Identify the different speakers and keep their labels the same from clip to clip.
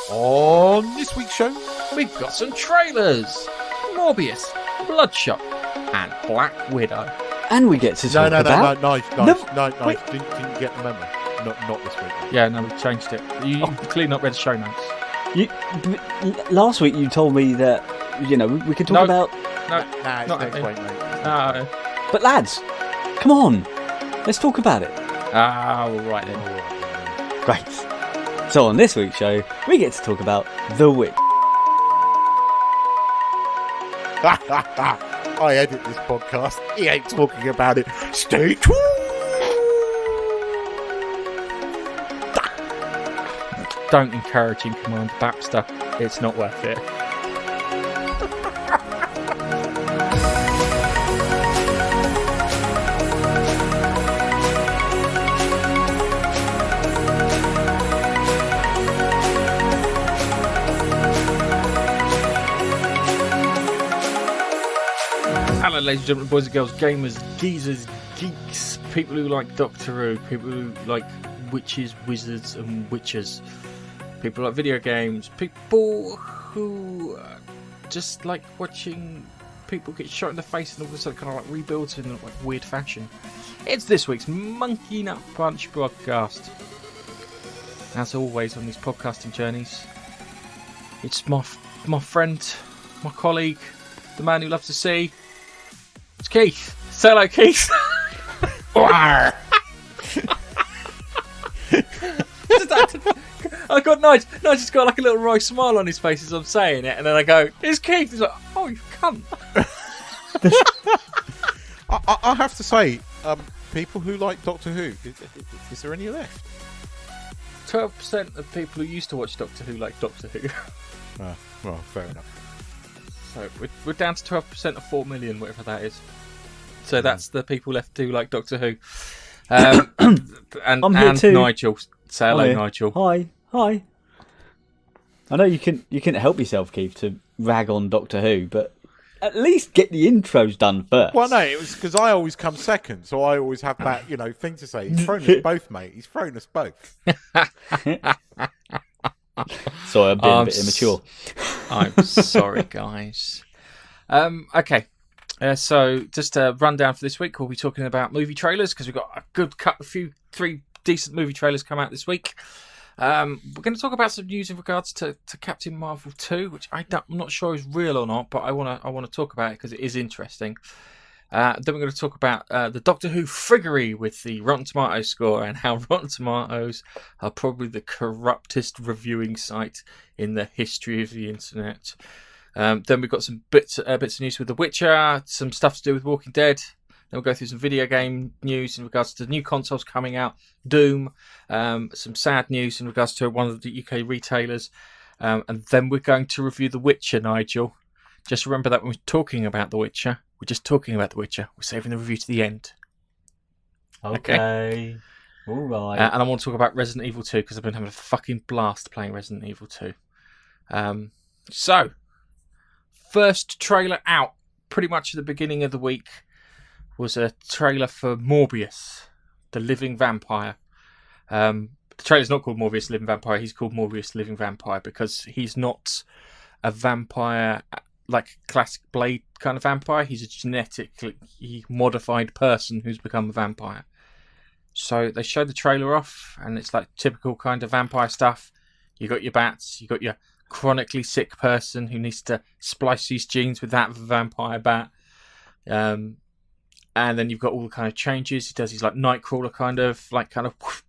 Speaker 1: On this week's show,
Speaker 2: we've got some trailers. Morbius, Bloodshot and Black Widow.
Speaker 3: And we get to talk about...
Speaker 1: No, didn't get the memo. Not this week. Mate.
Speaker 2: Yeah, no, we changed it. You clearly not read the show notes.
Speaker 3: Last week you told me that, we could talk about...
Speaker 1: No, it's not next week, mate.
Speaker 2: No.
Speaker 3: But lads, come on. Let's talk about it.
Speaker 2: All right then.
Speaker 3: Great. So on this week's show, we get to talk about The Witch.
Speaker 1: I edit this podcast. He ain't talking about it. Stay tuned.
Speaker 2: Don't encourage him, Commander Baxter. It's not worth it. Hello, ladies and gentlemen, boys and girls, gamers, geezers, geeks, people who like Doctor Who, people who like witches, wizards, and witches, people who like video games, people who just like watching people get shot in the face and all of a sudden kind of like rebuilt in like weird fashion. It's this week's Monkey Nut Punch podcast. As always on these podcasting journeys, it's my friend, my colleague, the man who loves to see. It's Keith. Say hello, Keith. I got Nigel. Nigel's got like a little wry smile on his face as I'm saying it, and then I go, "It's Keith." He's like, "Oh, you cunt."
Speaker 1: I have to say, people who like Doctor Who, is there any left?
Speaker 2: 12% of people who used to watch Doctor Who like Doctor Who.
Speaker 1: Well, fair enough.
Speaker 2: So we're down to 12% of 4 million, whatever that is. So that's the people left who like Doctor Who. And
Speaker 3: I'm here too.
Speaker 2: Nigel. Say hello, Nigel.
Speaker 3: Hi. I know you can help yourself, Keith, to rag on Doctor Who, but at least get the intros done first.
Speaker 1: Well, no, it was because I always come second, so I always have that, thing to say. He's thrown us both, mate. He's thrown us both.
Speaker 3: Sorry, I'm being a bit immature.
Speaker 2: I'm sorry, guys. Okay. So just a rundown for this week. We'll be talking about movie trailers because we've got a good three decent movie trailers come out this week. We're going to talk about some news in regards to Captain Marvel 2, which I'm not sure is real or not, but I want to talk about it because it is interesting. Then we're going to talk about the Doctor Who friggery with the Rotten Tomatoes score and how Rotten Tomatoes are probably the corruptest reviewing site in the history of the internet. Then we've got some bits of news with The Witcher, some stuff to do with Walking Dead. Then we'll go through some video game news in regards to new consoles coming out, Doom, some sad news in regards to one of the UK retailers, and then we're going to review The Witcher, Nigel. Just remember that when we're talking about The Witcher, we're just talking about The Witcher. We're saving the review to the end.
Speaker 3: Okay. All right.
Speaker 2: And I want to talk about Resident Evil 2 because I've been having a fucking blast playing Resident Evil 2. So, first trailer out pretty much at the beginning of the week was a trailer for Morbius, the living vampire. The trailer's not called Morbius Living Vampire. He's called Morbius Living Vampire because he's not a vampire like classic Blade kind of vampire. He's a genetically modified person who's become a vampire. So they showed the trailer off, and it's like typical kind of vampire stuff. You got your bats, you got your chronically sick person who needs to splice his genes with that of a vampire bat. And then you've got all the kind of changes. He does his like Nightcrawler kind of like poof.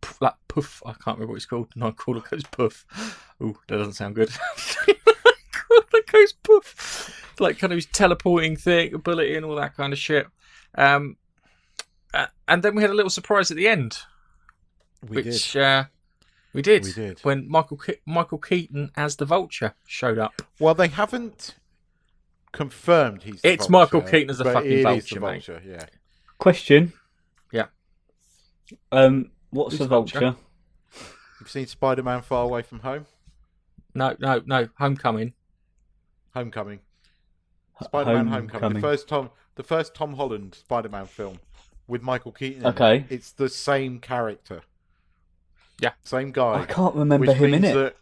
Speaker 2: I can't remember what it's called. Nightcrawler goes poof. Ooh, that doesn't sound good. Nightcrawler goes poof. Like kind of his teleporting thing, ability, and all that kind of shit. And then we had a little surprise at the end. We did. When Michael Keaton as the Vulture showed up.
Speaker 1: Well, they haven't confirmed he's the
Speaker 2: It's
Speaker 1: Vulture,
Speaker 2: Michael Keaton as the fucking
Speaker 1: it
Speaker 2: Vulture,
Speaker 1: is the
Speaker 2: mate.
Speaker 1: Vulture, yeah.
Speaker 3: Question.
Speaker 2: Yeah.
Speaker 3: What's
Speaker 2: Who's
Speaker 3: the Vulture?
Speaker 1: You've seen Spider-Man Far Away from Home?
Speaker 2: No. Homecoming.
Speaker 1: Spider-Man Homecoming. The first Tom Holland Spider-Man film with Michael Keaton.
Speaker 3: Okay.
Speaker 1: It's the same character.
Speaker 2: Yeah.
Speaker 1: Same guy.
Speaker 3: I can't remember him in it.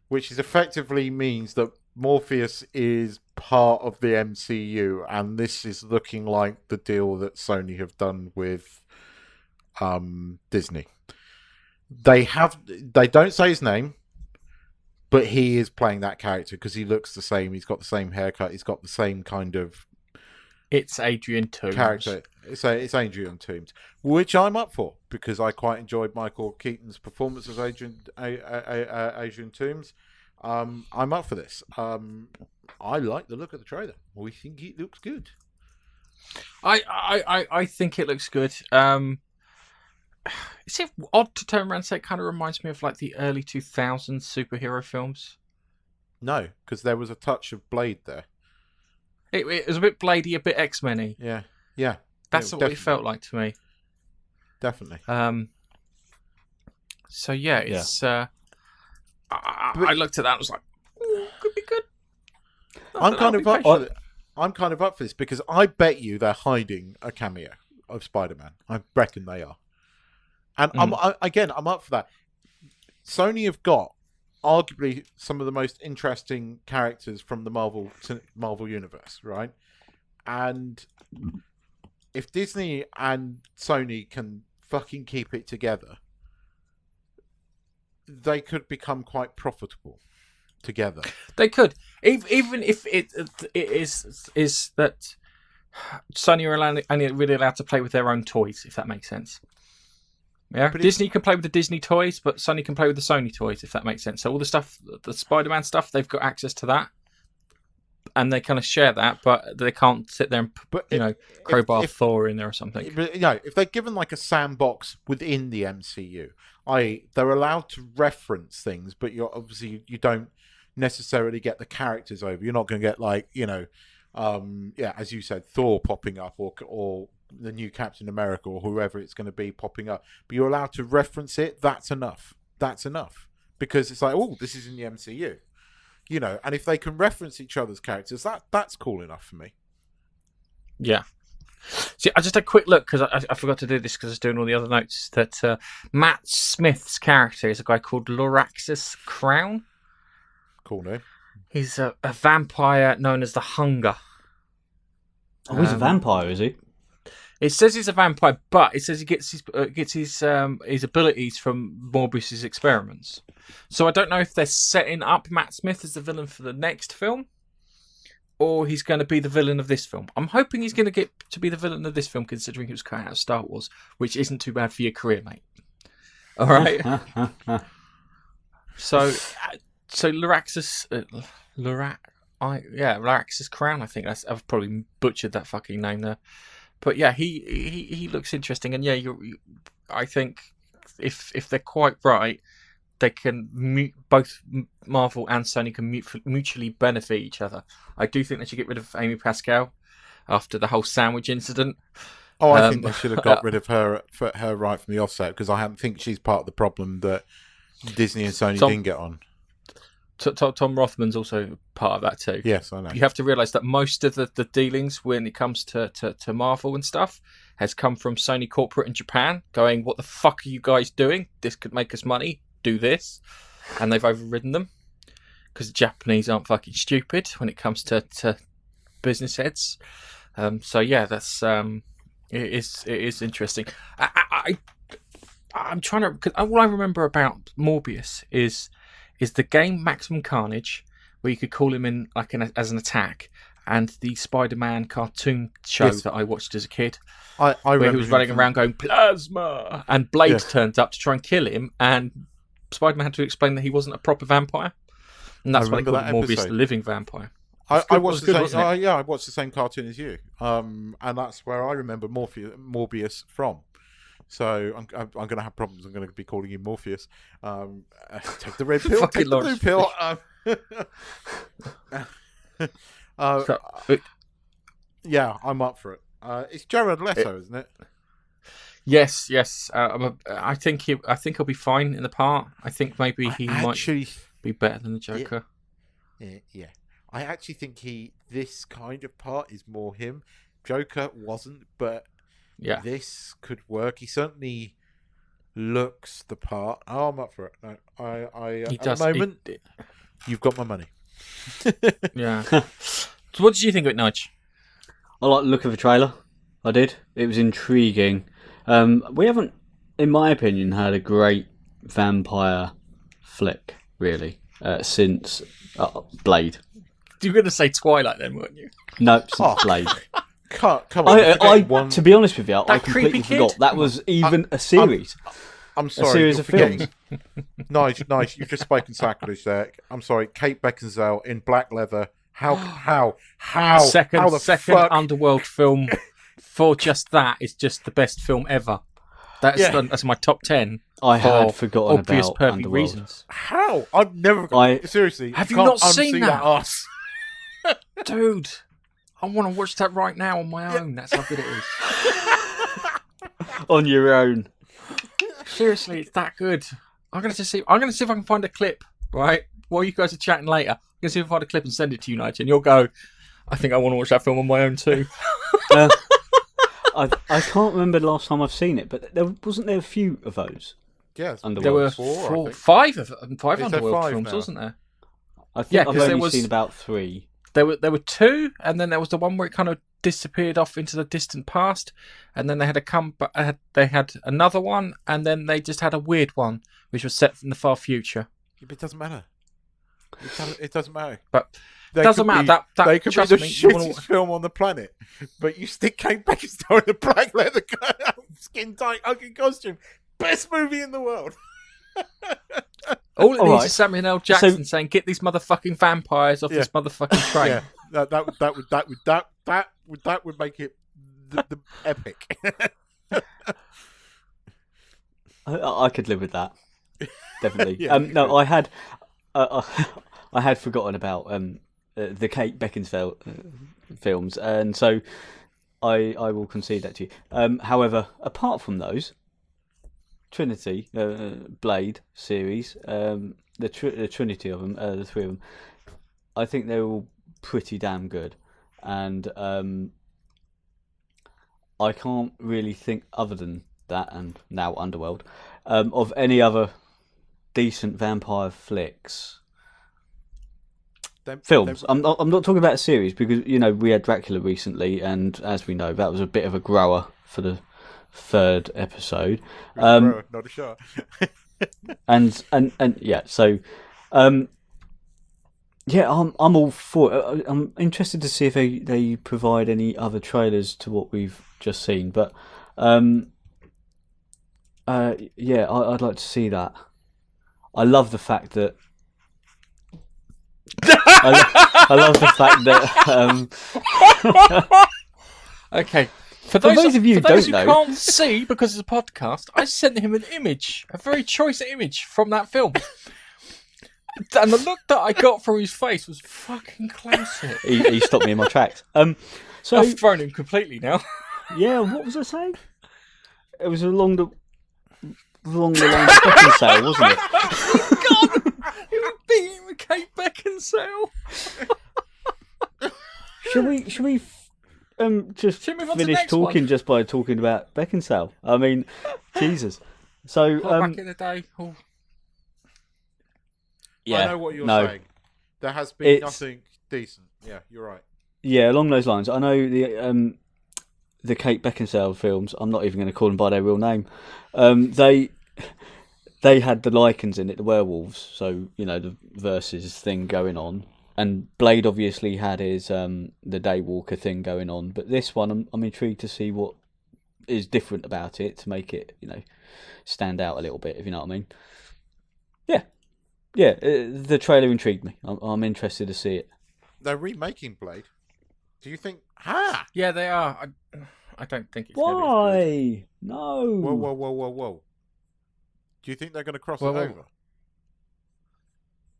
Speaker 1: which is effectively means that Morpheus is part of the MCU, and this is looking like the deal that Sony have done with Disney. They don't say his name, but he is playing that character because he looks the same. He's got the same haircut. He's got the same kind of.
Speaker 2: It's Adrian Toomes.
Speaker 1: Character. It's Adrian Toomes, which I'm up for because I quite enjoyed Michael Keaton's performance as Adrian Toomes. I'm up for this. I like the look of the trailer. We think it looks good.
Speaker 2: I think it looks good. Is it odd to turn around and say it kind of reminds me of like the early 2000s superhero films?
Speaker 1: No, because there was a touch of Blade there.
Speaker 2: It was a bit Bladey, a bit X-Men-y.
Speaker 1: Yeah.
Speaker 2: That's what it felt like to me.
Speaker 1: Definitely.
Speaker 2: So yeah, it's. I looked at that and was like, "Ooh, could be good."
Speaker 1: I'm kind of up for this because I bet you they're hiding a cameo of Spider-Man. I reckon they are, and I'm up for that. Sony have got arguably some of the most interesting characters from the Marvel universe, right? And if Disney and Sony can fucking keep it together, they could become quite profitable together.
Speaker 2: They could, even if it is that Sony are only really allowed to play with their own toys, if that makes sense. Yeah, but Disney can play with the Disney toys, but Sony can play with the Sony toys, if that makes sense. So all the stuff, the Spider-Man stuff, they've got access to that, and they kind of share that, but they can't sit there and crowbar Thor in there or something.
Speaker 1: But, if they're given like a sandbox within the MCU, they're allowed to reference things, but you don't necessarily get the characters over. You're not going to get like as you said, Thor popping up or the new Captain America or whoever it's going to be popping up, but you're allowed to reference it. That's enough because it's like, oh, this is in the MCU, and if they can reference each other's characters, that's cool enough for me.
Speaker 2: Yeah. See, I just had a quick look because I forgot to do this because I was doing all the other notes that Matt Smith's character is a guy called Loraxus Crown.
Speaker 1: Cool name.
Speaker 2: He's a vampire known as the Hunger.
Speaker 3: Oh, he's a vampire, is he?
Speaker 2: It says he's a vampire, but it says he gets his abilities from Morbius's experiments. So I don't know if they're setting up Matt Smith as the villain for the next film, or he's going to be the villain of this film. I'm hoping he's going to get to be the villain of this film, considering he was cut out of Star Wars, which isn't too bad for your career, mate. All right. So Loraxus, Loraxus Crown. I think I've probably butchered that fucking name there. But yeah, he looks interesting, and yeah, I think if they're quite right, they can both Marvel and Sony can mutually benefit each other. I do think they should get rid of Amy Pascal after the whole sandwich incident.
Speaker 1: Oh, I think they should have got rid of her right from the offset because I think she's part of the problem that Disney and Sony didn't get on.
Speaker 2: Tom Rothman's also part of that too.
Speaker 1: Yes, I know.
Speaker 2: You have to realise that most of the dealings when it comes to Marvel and stuff has come from Sony corporate in Japan going, what the fuck are you guys doing? This could make us money. Do this. And they've overridden them because the Japanese aren't fucking stupid when it comes to business heads. So yeah, that's it is interesting. I'm trying to, because all I remember about Morbius is the game Maximum Carnage, where you could call him in like as an attack, and the Spider-Man cartoon show that I watched as a kid,
Speaker 1: I
Speaker 2: where he was running around going plasma, and Blade turns up to try and kill him, and Spider-Man had to explain that he wasn't a proper vampire, and that's why they called Morbius the living vampire.
Speaker 1: I watched the same cartoon as you, and that's where I remember Morbius from. So I'm going to have problems. I'm going to be calling you Morpheus. Take the red pill. Take the blue pill. Yeah, I'm up for it. It's Jared Leto, isn't it?
Speaker 2: Yes. I think he'll be fine in the part. I think maybe he might be better than the Joker.
Speaker 1: Yeah. I actually think this kind of part is more him. Joker wasn't, but. Yeah, this could work. He certainly looks the part. Oh, I'm up for it. No, I at the moment, You've got my money.
Speaker 2: Yeah. So what did you think of it, Nige?
Speaker 3: I like the look of the trailer. I did. It was intriguing. We haven't, in my opinion, had a great vampire flick, really, since Blade.
Speaker 2: You were going to say Twilight then, weren't you?
Speaker 3: No, since Blade.
Speaker 1: Come on.
Speaker 3: To be honest with you, I completely
Speaker 2: creepy kid?
Speaker 3: forgot that was even a series.
Speaker 1: I'm sorry.
Speaker 3: A series of films.
Speaker 1: Nice. You've just spoken sacrilege there. I'm sorry. Kate Beckinsale in black leather. How
Speaker 2: Second
Speaker 1: how the fuck?
Speaker 2: Underworld film for just that is just the best film ever. That's my top 10.
Speaker 3: I had forgotten
Speaker 2: obvious
Speaker 3: about
Speaker 2: perfect
Speaker 3: Underworld.
Speaker 2: reasons.
Speaker 1: How? I've never. Seriously.
Speaker 2: Have you
Speaker 1: can't
Speaker 2: not seen
Speaker 1: unsee
Speaker 2: that?
Speaker 1: ass.
Speaker 2: Dude, I want to watch that right now on my own. That's how good it is.
Speaker 3: On your own.
Speaker 2: Seriously, it's that good. I'm gonna see if I can find a clip, right? While you guys are chatting later, I'm gonna see if I can find a clip and send it to you, Nigel, and you'll go, I think I want to watch that film on my own too.
Speaker 3: I can't remember the last time I've seen it, but wasn't there a few of those?
Speaker 1: Yes,
Speaker 2: there were five Underworld films, wasn't there?
Speaker 3: I think I've only
Speaker 2: was,
Speaker 3: seen about 3.
Speaker 2: There were 2, and then there was the one where it kind of disappeared off into the distant past, and then they had they had another one, and then they just had a weird one which was set in the far future.
Speaker 1: Yeah, but it doesn't matter. It doesn't matter.
Speaker 2: But it doesn't matter. That
Speaker 1: they could be the
Speaker 2: me,
Speaker 1: shittest film on the planet, but you stick Kate Beckinsale in a black leather skin tight ugly costume. Best movie in the world.
Speaker 2: All it needs is Samuel L. Jackson saying, "Get these motherfucking vampires off this motherfucking train."
Speaker 1: Yeah, that would make it the epic.
Speaker 3: I could live with that. Definitely.
Speaker 1: Yeah,
Speaker 3: I had forgotten about the Kate Beckinsale films, and so I will concede that to you. However, apart from those, Trinity, Blade series, the Trinity of them, the 3 of them, I think they're all pretty damn good, and I can't really think other than that, and now Underworld, of any other decent vampire flicks. Films. I'm not talking about a series, because we had Dracula recently, and as we know, that was a bit of a grower for the 3rd episode.
Speaker 1: Not a shot.
Speaker 3: and yeah, so yeah, I'm all for it. I'm interested to see if they provide any other trailers to what we've just seen, but yeah, I'd like to see that. I love the fact that I love the fact that
Speaker 2: okay. For those
Speaker 3: of you who
Speaker 2: don't
Speaker 3: know,
Speaker 2: can't see because it's a podcast, I sent him an image, a very choice image from that film. And the look that I got from his face was fucking classic.
Speaker 3: He stopped me in my tracks. So
Speaker 2: I've thrown him completely now.
Speaker 3: Yeah, what was I saying? It was along the line of Beckinsale, wasn't it?
Speaker 2: God, he was beating with Kate Beckinsale.
Speaker 3: Should we just finish talking just by talking about Beckinsale? I mean, Jesus. So
Speaker 2: back in the day. Oh.
Speaker 1: Yeah, I know what you're saying. There has been nothing decent. Yeah, you're right.
Speaker 3: Yeah, along those lines. I know the Kate Beckinsale films. I'm not even going to call them by their real name. They had the Lycans in it, the werewolves. So the versus thing going on. And Blade obviously had his the Daywalker thing going on, but this one I'm intrigued to see what is different about it to make it stand out a little bit, if you know what I mean. Yeah, the trailer intrigued me. I'm interested to see it.
Speaker 1: They're remaking Blade. Do you think?
Speaker 2: Yeah, they are. I don't think it's.
Speaker 3: Why? No.
Speaker 1: Whoa! Do you think they're going to cross it over?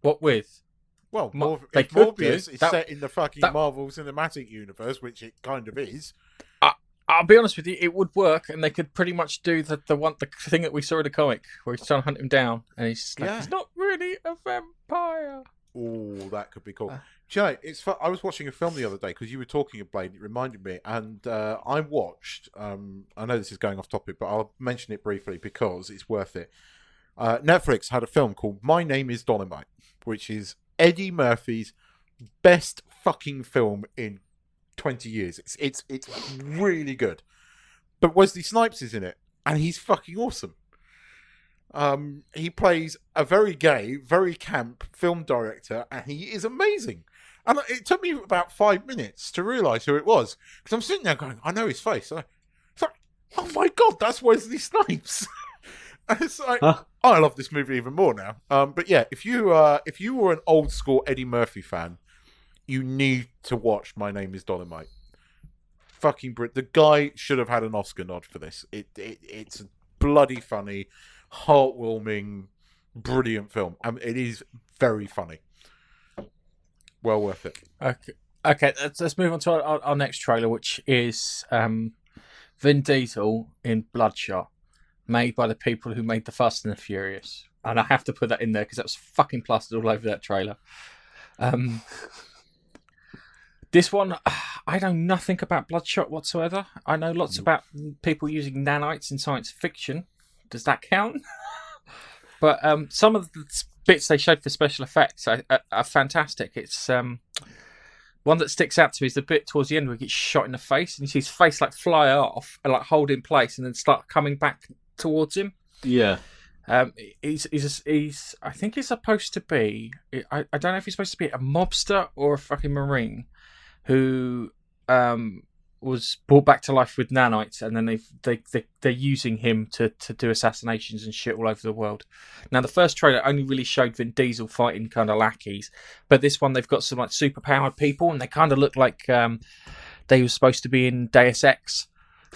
Speaker 2: What with?
Speaker 1: Well, if Morbius is set in the fucking Marvel Cinematic Universe, which it kind of is.
Speaker 2: I'll be honest with you, it would work, and they could pretty much do the thing that we saw in the comic, where he's trying to hunt him down, and he's like, he's not really a vampire.
Speaker 1: Oh, that could be cool. Do you know, I was watching a film the other day, because you were talking of Blade, it reminded me, and I watched, I know this is going off topic, but I'll mention it briefly because it's worth it. Netflix had a film called My Name is Dolomite, which is Eddie Murphy's best fucking film in 20 years. It's really good. But Wesley Snipes is in it, and he's fucking awesome. He plays a very gay, very camp film director, and he is amazing. And it took me about 5 minutes to realise who it was, because I'm sitting there going, I know his face. It's like, oh my god, that's Wesley Snipes. And it's like, I love this movie even more now. But yeah, if you were an old school Eddie Murphy fan, you need to watch My Name Is Dolomite. Fucking Brit. The guy should have had an Oscar nod for this. It's bloody funny, heartwarming, brilliant film. It is very funny. Well worth it.
Speaker 2: Okay. Let's move on to our next trailer, which is Vin Diesel in Bloodshot, made by the people who made The Fast and the Furious. And I have to put that in there because that was fucking plastered all over that trailer. This one, I know nothing about Bloodshot whatsoever. I know lots about people using nanites in science fiction. Does that count? But some of the bits they showed for special effects are fantastic. It's one that sticks out to me is the bit towards the end where he gets shot in the face and you see his face like fly off and like hold in place and then start coming back towards him.
Speaker 3: Yeah.
Speaker 2: He's I think he's supposed to be. I don't know if he's supposed to be a mobster or a fucking marine who was brought back to life with nanites, and then they're using him to do assassinations and shit all over the world. Now, the first trailer only really showed Vin Diesel fighting kind of lackeys, but this one they've got some like superpowered people, and they kind of look like they were supposed to be in Deus Ex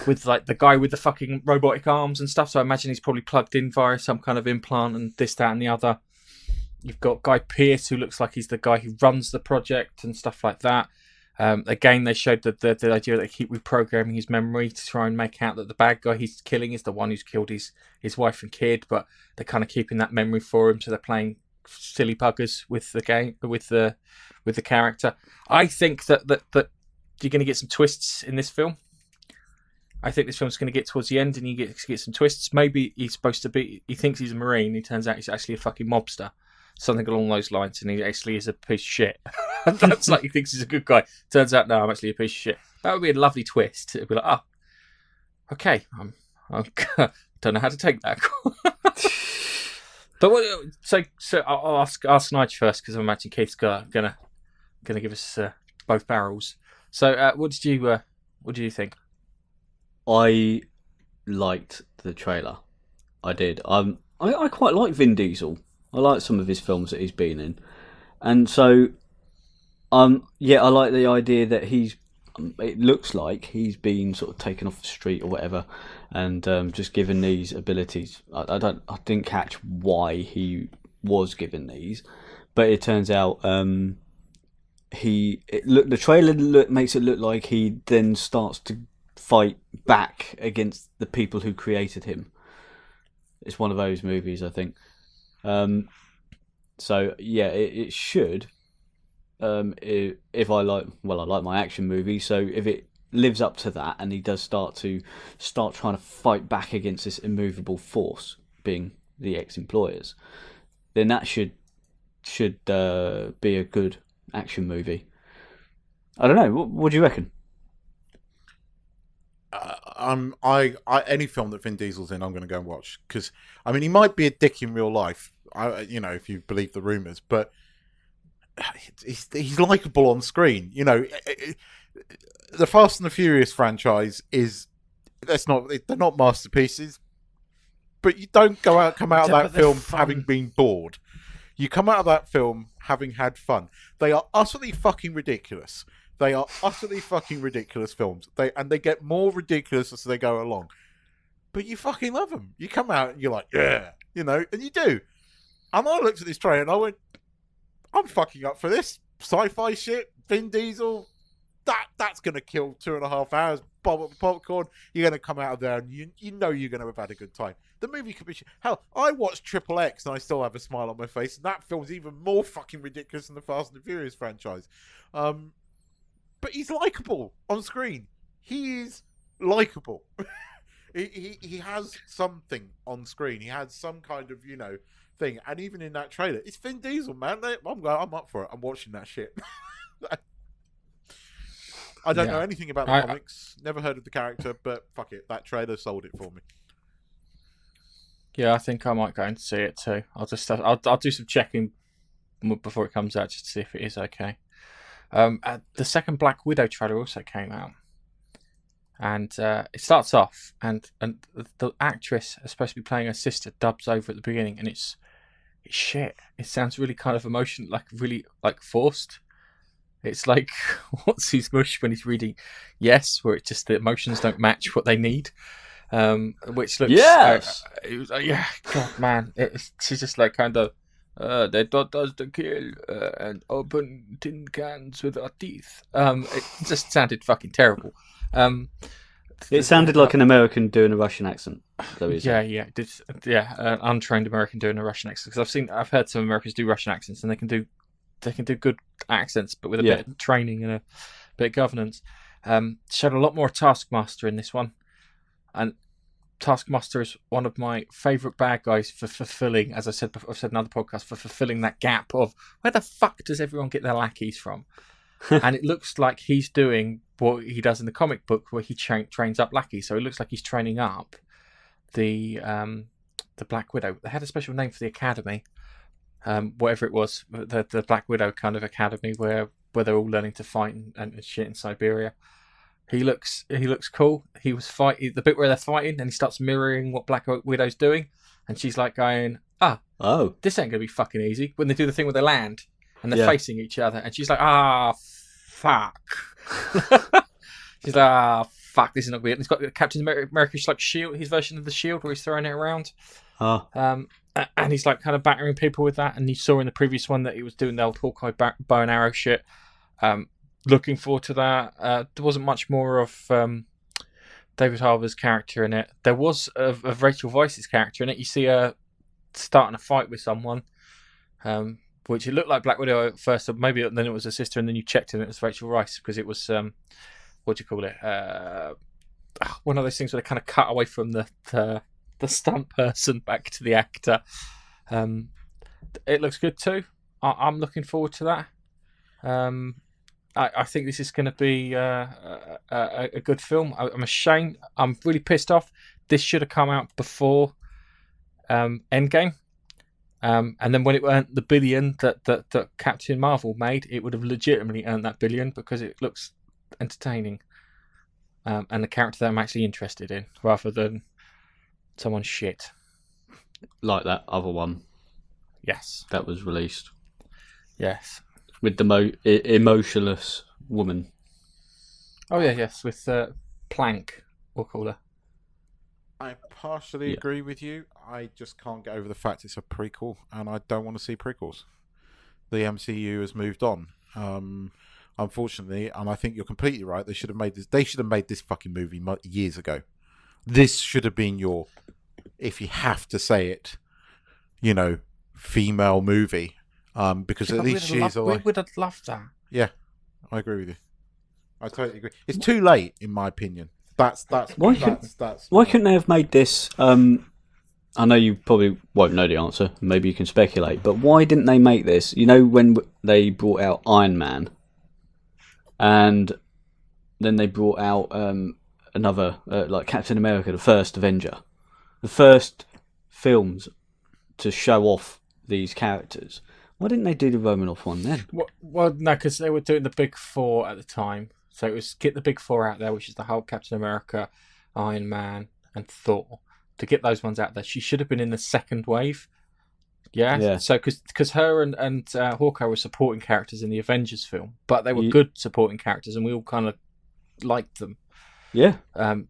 Speaker 2: with like the guy with the fucking robotic arms and stuff. So I imagine he's probably plugged in via some kind of implant and this, that, and the other. You've got Guy Pearce, who looks like he's the guy who runs the project and stuff like that. Again, they showed the idea that they keep reprogramming his memory to try and make out that the bad guy he's killing is the one who's killed his wife and kid, but they're kind of keeping that memory for him, so they're playing silly buggers with the game, with the character. I think that you're going to get some twists in this film. I think this film's going to get towards the end and you get some twists. Maybe he thinks he's a Marine, he turns out he's actually a fucking mobster. Something along those lines, and he actually is a piece of shit. That's like he thinks he's a good guy. Turns out, no, I'm actually a piece of shit. That would be a lovely twist. It'd be like, okay, I don't know how to take that. But so I'll ask Nigel first because I imagine Keith's gonna give us both barrels. So what did you think?
Speaker 3: I liked the trailer. I did. I quite like Vin Diesel. I like some of his films that he's been in, and so I like the idea that it looks like he's been sort of taken off the street or whatever, and just given these abilities. I didn't catch why he was given these, but it turns out the trailer makes it look like he then starts to fight back against the people who created him. It's one of those movies, I think. So yeah, it should. If I like my action movies. So if it lives up to that, and he does start trying to fight back against this immovable force, being the ex-employers, then that should be a good action movie. I don't know. What do you reckon?
Speaker 1: Any film that Vin Diesel's in, I'm going to go and watch, because I mean he might be a dick in real life, if you believe the rumors, but he's likable on screen. The Fast and the Furious franchise they're not masterpieces, but you don't come out of that film having been bored. You come out of that film having had fun. They are utterly fucking ridiculous. They are utterly fucking ridiculous films. They get more ridiculous as they go along. But you fucking love them. You come out and you're like, yeah, and you do. And I looked at this trailer and I went, I'm fucking up for this. SyFy shit, Vin Diesel, that's going to kill 2.5 hours. Popcorn. You're going to come out of there and you know you're going to have had a good time. The movie could be hell. I watched Triple X and I still have a smile on my face. And that film's even more fucking ridiculous than the Fast and the Furious franchise. But he's likable on screen. He is likable. he has something on screen. He has some kind of, thing. And even in that trailer, it's Vin Diesel, man. I'm up for it. I'm watching that shit. I don't know anything about the comics. Never heard of the character, but fuck it. That trailer sold it for me.
Speaker 2: Yeah, I think I might go and see it too. I'll do some checking before it comes out just to see if it is okay. The second Black Widow trailer also came out, and it starts off, and the actress is supposed to be playing her sister dubs over at the beginning, and it's shit. It sounds really kind of emotional, really forced. It's like what's his mush when he's reading Yes, where it's just the emotions don't match what they need. Which looks yeah, God man, she's just like kind of they taught us to kill and open tin cans with our teeth. It just sounded fucking terrible.
Speaker 3: It sounded like an American doing a Russian accent.
Speaker 2: It did. An untrained American doing a Russian accent. Because I've heard some Americans do Russian accents, and they can do good accents, but with a bit of training and a bit of governance. Showed a lot more Taskmaster in this one, and Taskmaster is one of my favourite bad guys for fulfilling, as I've said in other podcasts, for fulfilling that gap of where the fuck does everyone get their lackeys from? And it looks like he's doing what he does in the comic book, where he trains up lackeys. So it looks like he's training up the Black Widow. They had a special name for the academy, whatever it was, the Black Widow kind of academy where they're all learning to fight and shit in Siberia. He looks cool. He was fighting the bit where they're fighting, and he starts mirroring what Black Widow's doing, and she's like going, this ain't gonna be fucking easy. When they do the thing where they land and they're facing each other, and she's like, fuck. She's like, fuck, this is not good. And it's got Captain America's like shield, his version of the shield, where he's throwing it around. And he's like kind of battering people with that. And you saw in the previous one that he was doing the old Hawkeye bow and arrow shit. Looking forward to that. There wasn't much more of David Harbour's character in it. There was of Rachel Weisz's character in it. You see her starting a fight with someone, which it looked like Black Widow at first, or maybe then it was her sister, and then you checked and it was Rachel Weisz, because it was what do you call it? One of those things where they kind of cut away from the stunt person back to the actor. It looks good too. I'm looking forward to that. I think this is going to be a good film. I'm ashamed. I'm really pissed off. This should have come out before Endgame. And then when it earned the billion that Captain Marvel made, it would have legitimately earned that billion, because it looks entertaining. And the character that I'm actually interested in, rather than someone's shit.
Speaker 3: Like that other one.
Speaker 2: Yes.
Speaker 3: That was released.
Speaker 2: Yes.
Speaker 3: With the emotionless woman.
Speaker 2: Oh, yeah, yes. With Plank, we'll call her.
Speaker 1: I partially agree with you. I just can't get over the fact it's a prequel, and I don't want to see prequels. The MCU has moved on. Unfortunately, and I think you're completely right. They should have made this. They should have made this fucking movie years ago. This should have been your, if you have to say it, female movie. Because at least she's alive.
Speaker 2: We would have loved that.
Speaker 1: Yeah, I agree with you. I totally agree. It's too late, in my opinion. That's
Speaker 3: why couldn't they have made this? I know you probably won't know the answer. Maybe you can speculate. But why didn't they make this? When they brought out Iron Man, and then they brought out another like Captain America, the first Avenger, the first films to show off these characters. Why didn't they do the Romanoff one then?
Speaker 2: Well, no, because they were doing the big four at the time. So it was get the big four out there, which is the Hulk, Captain America, Iron Man, and Thor. To get those ones out there, she should have been in the second wave. Yeah. So because her and Hawkeye were supporting characters in the Avengers film, but they were good supporting characters, and we all kind of liked them.
Speaker 3: Yeah.
Speaker 2: And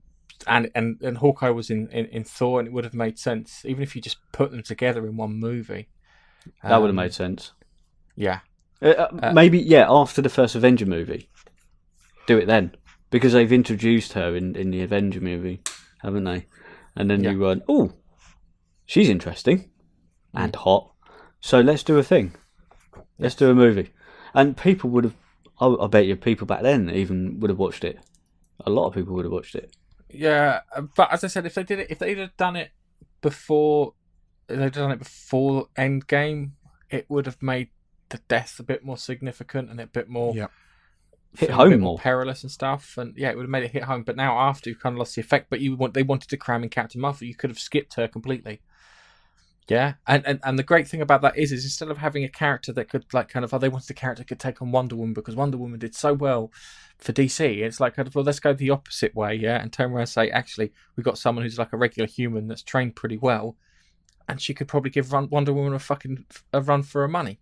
Speaker 2: Hawkeye was in Thor, and it would have made sense even if you just put them together in one movie.
Speaker 3: That would have made sense.
Speaker 2: Yeah.
Speaker 3: Maybe after the first Avenger movie. Do it then. Because they've introduced her in the Avenger movie, haven't they? And then you went, oh, she's interesting and hot. So let's do a thing. Let's do a movie. And people would have, I bet you people back then even would have watched it. A lot of people would have watched it.
Speaker 2: Yeah, but as I said, if they'd have done it before they'd done it before Endgame, it would have made the death a bit more significant and a bit more
Speaker 3: hit
Speaker 2: a
Speaker 3: home
Speaker 2: bit
Speaker 3: more.
Speaker 2: perilous and stuff. And yeah, it would have made it hit home. But now after you kind of lost the effect, but they wanted to cram in Captain Marvel, you could have skipped her completely. Yeah, and the great thing about that is instead of having a character that could like kind of they wanted a character that could take on Wonder Woman because Wonder Woman did so well for DC. It's like, well, let's go the opposite way, yeah, and turn around and say, actually, we've got someone who's like a regular human that's trained pretty well, and she could probably give Wonder Woman a run for her money.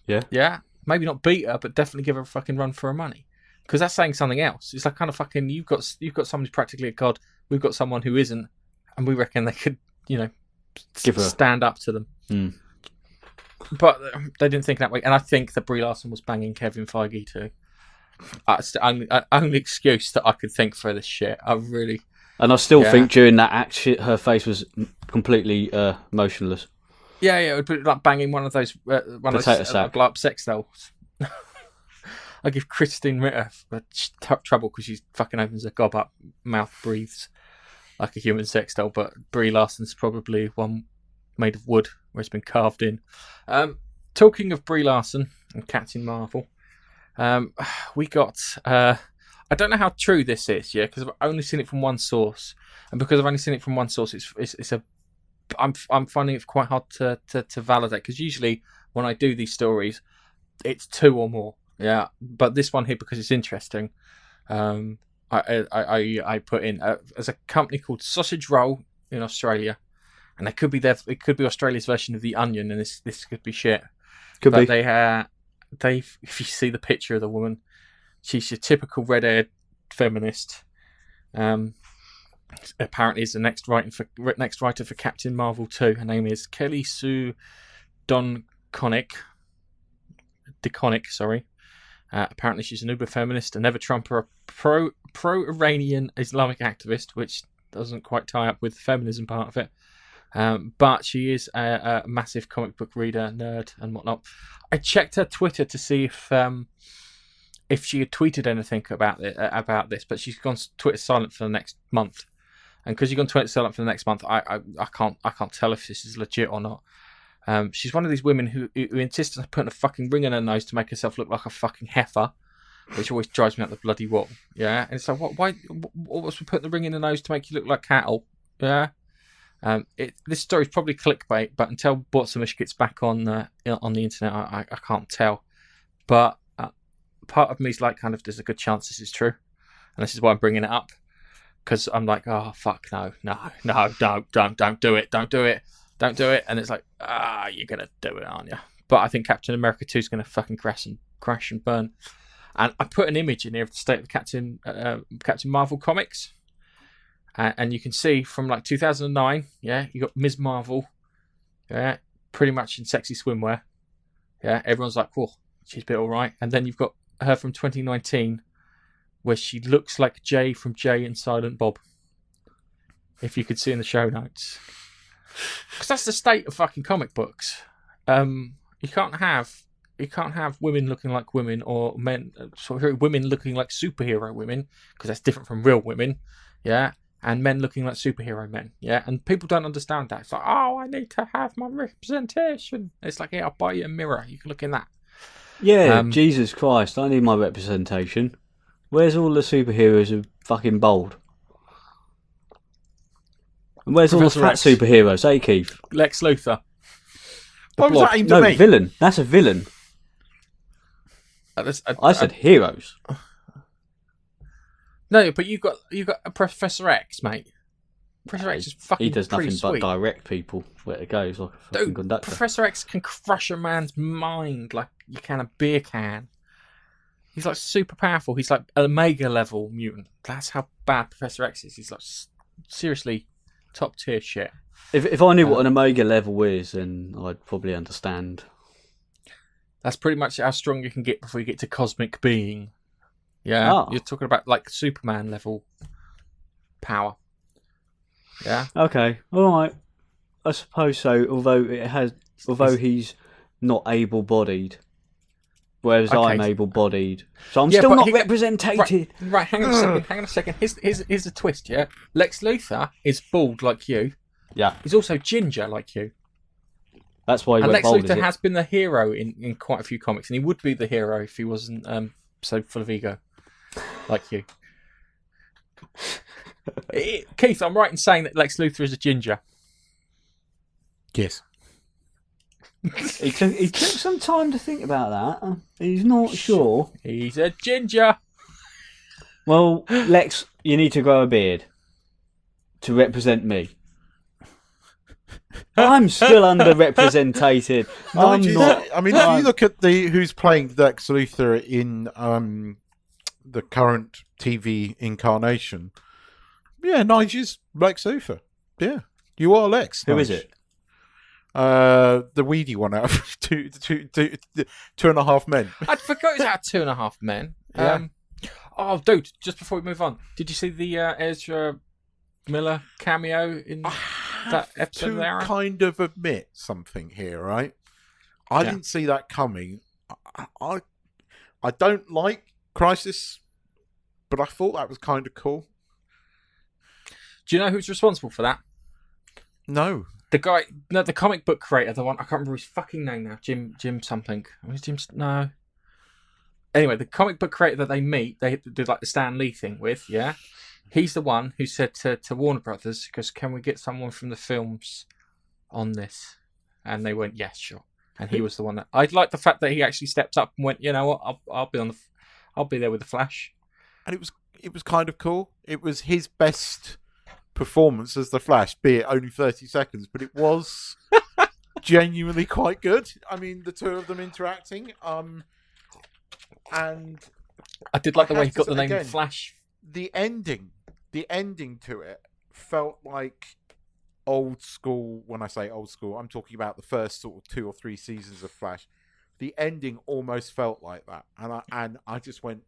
Speaker 2: Yeah, maybe not beat her, but definitely give her a fucking run for her money, because that's saying something else. It's like kind of fucking you've got someone who's practically a god. We've got someone who isn't, and we reckon they could, stand up to them. But they didn't think that way, and I think that Brie Larson was banging Kevin Feige too. It's the only excuse that I could think for this shit. I really,
Speaker 3: and I still think during that act, her face was completely motionless.
Speaker 2: Yeah, it would be like banging one of those
Speaker 3: Potato sack.
Speaker 2: blow up sex dolls. I give Christine Ritter trouble because she fucking opens her gob up, mouth breathes like a human sex doll, but Brie Larson's probably one made of wood where it's been carved in. Talking of Brie Larson and Captain Marvel, we got I don't know how true this is, because I've only seen it from one source, and because I've only seen it from one source, I'm finding it quite hard to validate, because usually when I do these stories, it's two or more, but this one here, because it's interesting, I put in as a company called Sausage Roll in Australia, and it could be Australia's version of the Onion, and this could be shit.
Speaker 3: Could be.
Speaker 2: They if you see the picture of the woman, she's your typical red-haired feminist. Apparently, is the next writer for Captain Marvel 2. Her name is Kelly Sue DeConnick. Sorry. Apparently, she's an uber feminist, a never Trumper, a pro-Iranian Islamic activist, which doesn't quite tie up with the feminism part of it. But she is a massive comic book reader, nerd, and whatnot. I checked her Twitter to see if she had tweeted anything about this, but she's gone Twitter silent for the next month. And because you've gone Twitter silent for the next month, I can't tell if this is legit or not. She's one of these women who insists on putting a fucking ring on her nose to make herself look like a fucking heifer, which always drives me up the bloody wall. Yeah, and it's like, why? What's with putting the ring in the nose to make you look like cattle? Yeah. This story's probably clickbait, but until Botsamish gets back on the internet, I can't tell. But part of me is like, kind of, there's a good chance this is true, and this is why I'm bringing it up, because I'm like, oh fuck, no, don't do it, and it's like, you're gonna do it, aren't you? But I think Captain America 2 is gonna fucking crash and burn. And I put an image in here of the state of Captain Marvel comics. And you can see from like 2009, you got Ms. Marvel, pretty much in sexy swimwear. Yeah, everyone's like, "Whoa, she's a bit all right." And then you've got her from 2019, where she looks like Jay from Jay and Silent Bob. If you could see in the show notes, because that's the state of fucking comic books. You can't have women looking like women, or women looking like superhero women, because that's different from real women. Yeah. And men looking like superhero men, and people don't understand that. It's like, oh, I need to have my representation. It's like, I'll buy you a mirror. You can look in that.
Speaker 3: Yeah, Jesus Christ, I need my representation. Where's all the superheroes who are fucking bold? And where's
Speaker 2: Professor
Speaker 3: all the fat superheroes? Hey, Keith.
Speaker 2: Lex Luthor.
Speaker 1: What was that aimed at
Speaker 3: No,
Speaker 1: me?
Speaker 3: villain. That's a villain. I said heroes.
Speaker 2: No, but you've got a Professor X, mate. Professor X is fucking
Speaker 3: He does nothing
Speaker 2: sweet.
Speaker 3: but direct people where to go. He's like a fucking conductor.
Speaker 2: Professor X can crush a man's mind like you can a beer can. He's like super powerful. He's like Omega level mutant. That's how bad Professor X is. He's like seriously top tier shit.
Speaker 3: If I knew what an Omega level is, then I'd probably understand.
Speaker 2: That's pretty much how strong you can get before you get to cosmic being. Yeah, You're talking about like Superman level power. Yeah.
Speaker 3: Okay. All right. I suppose so. Although he's not able-bodied, whereas I'm able-bodied, so I'm still not represented.
Speaker 2: Right. Hang on a second. Here's a twist. Yeah. Lex Luthor is bald like you.
Speaker 3: Yeah.
Speaker 2: He's also ginger like you.
Speaker 3: That's why he
Speaker 2: And
Speaker 3: went
Speaker 2: Lex
Speaker 3: bold.
Speaker 2: Luthor has been the hero in quite a few comics, and he would be the hero if he wasn't so full of ego, like you. Keith, I'm right in saying that Lex Luthor is a ginger.
Speaker 1: Yes.
Speaker 3: He took some time to think about that. He's not sure.
Speaker 2: He's a ginger.
Speaker 3: Well, Lex, you need to grow a beard to represent me. I'm still underrepresented. I'm not.
Speaker 1: I mean, if you look at who's playing Lex Luthor in the current TV incarnation, yeah, Nigel's Lex Luthor. Yeah, you are Lex.
Speaker 3: Who
Speaker 1: Nige.
Speaker 3: is it?
Speaker 1: The weedy one out of two and a half men.
Speaker 2: I'd forgot he's out of 2.5 Men.
Speaker 1: Yeah.
Speaker 2: Oh, dude, just before we move on, did you see the Ezra Miller cameo in that episode of the Arrow?
Speaker 1: Kind of admit something here, right? I didn't see that coming. I don't like Crisis, but I thought that was kind of cool.
Speaker 2: Do you know who's responsible for that?
Speaker 1: No.
Speaker 2: The guy, no, the comic book creator, the one, I can't remember his fucking name now. Jim something. No. Anyway, the comic book creator that they meet, they did like the Stan Lee thing with, yeah? He's the one who said to Warner Brothers, because can we get someone from the films on this? And they went, yes, sure. And he was the one that, I like the fact that he actually stepped up and went, you know what, I'll be there with the Flash.
Speaker 1: And it was kind of cool. It was his best performance as the Flash, be it only 30 seconds, but it was genuinely quite good. I mean, the two of them interacting, and
Speaker 2: I did like the way he
Speaker 1: have to
Speaker 2: got the
Speaker 1: say
Speaker 2: name
Speaker 1: again,
Speaker 2: Flash.
Speaker 1: The ending to it felt like old school. When I say old school, I'm talking about the first sort of 2 or 3 seasons of Flash. The ending almost felt like that, and I just went,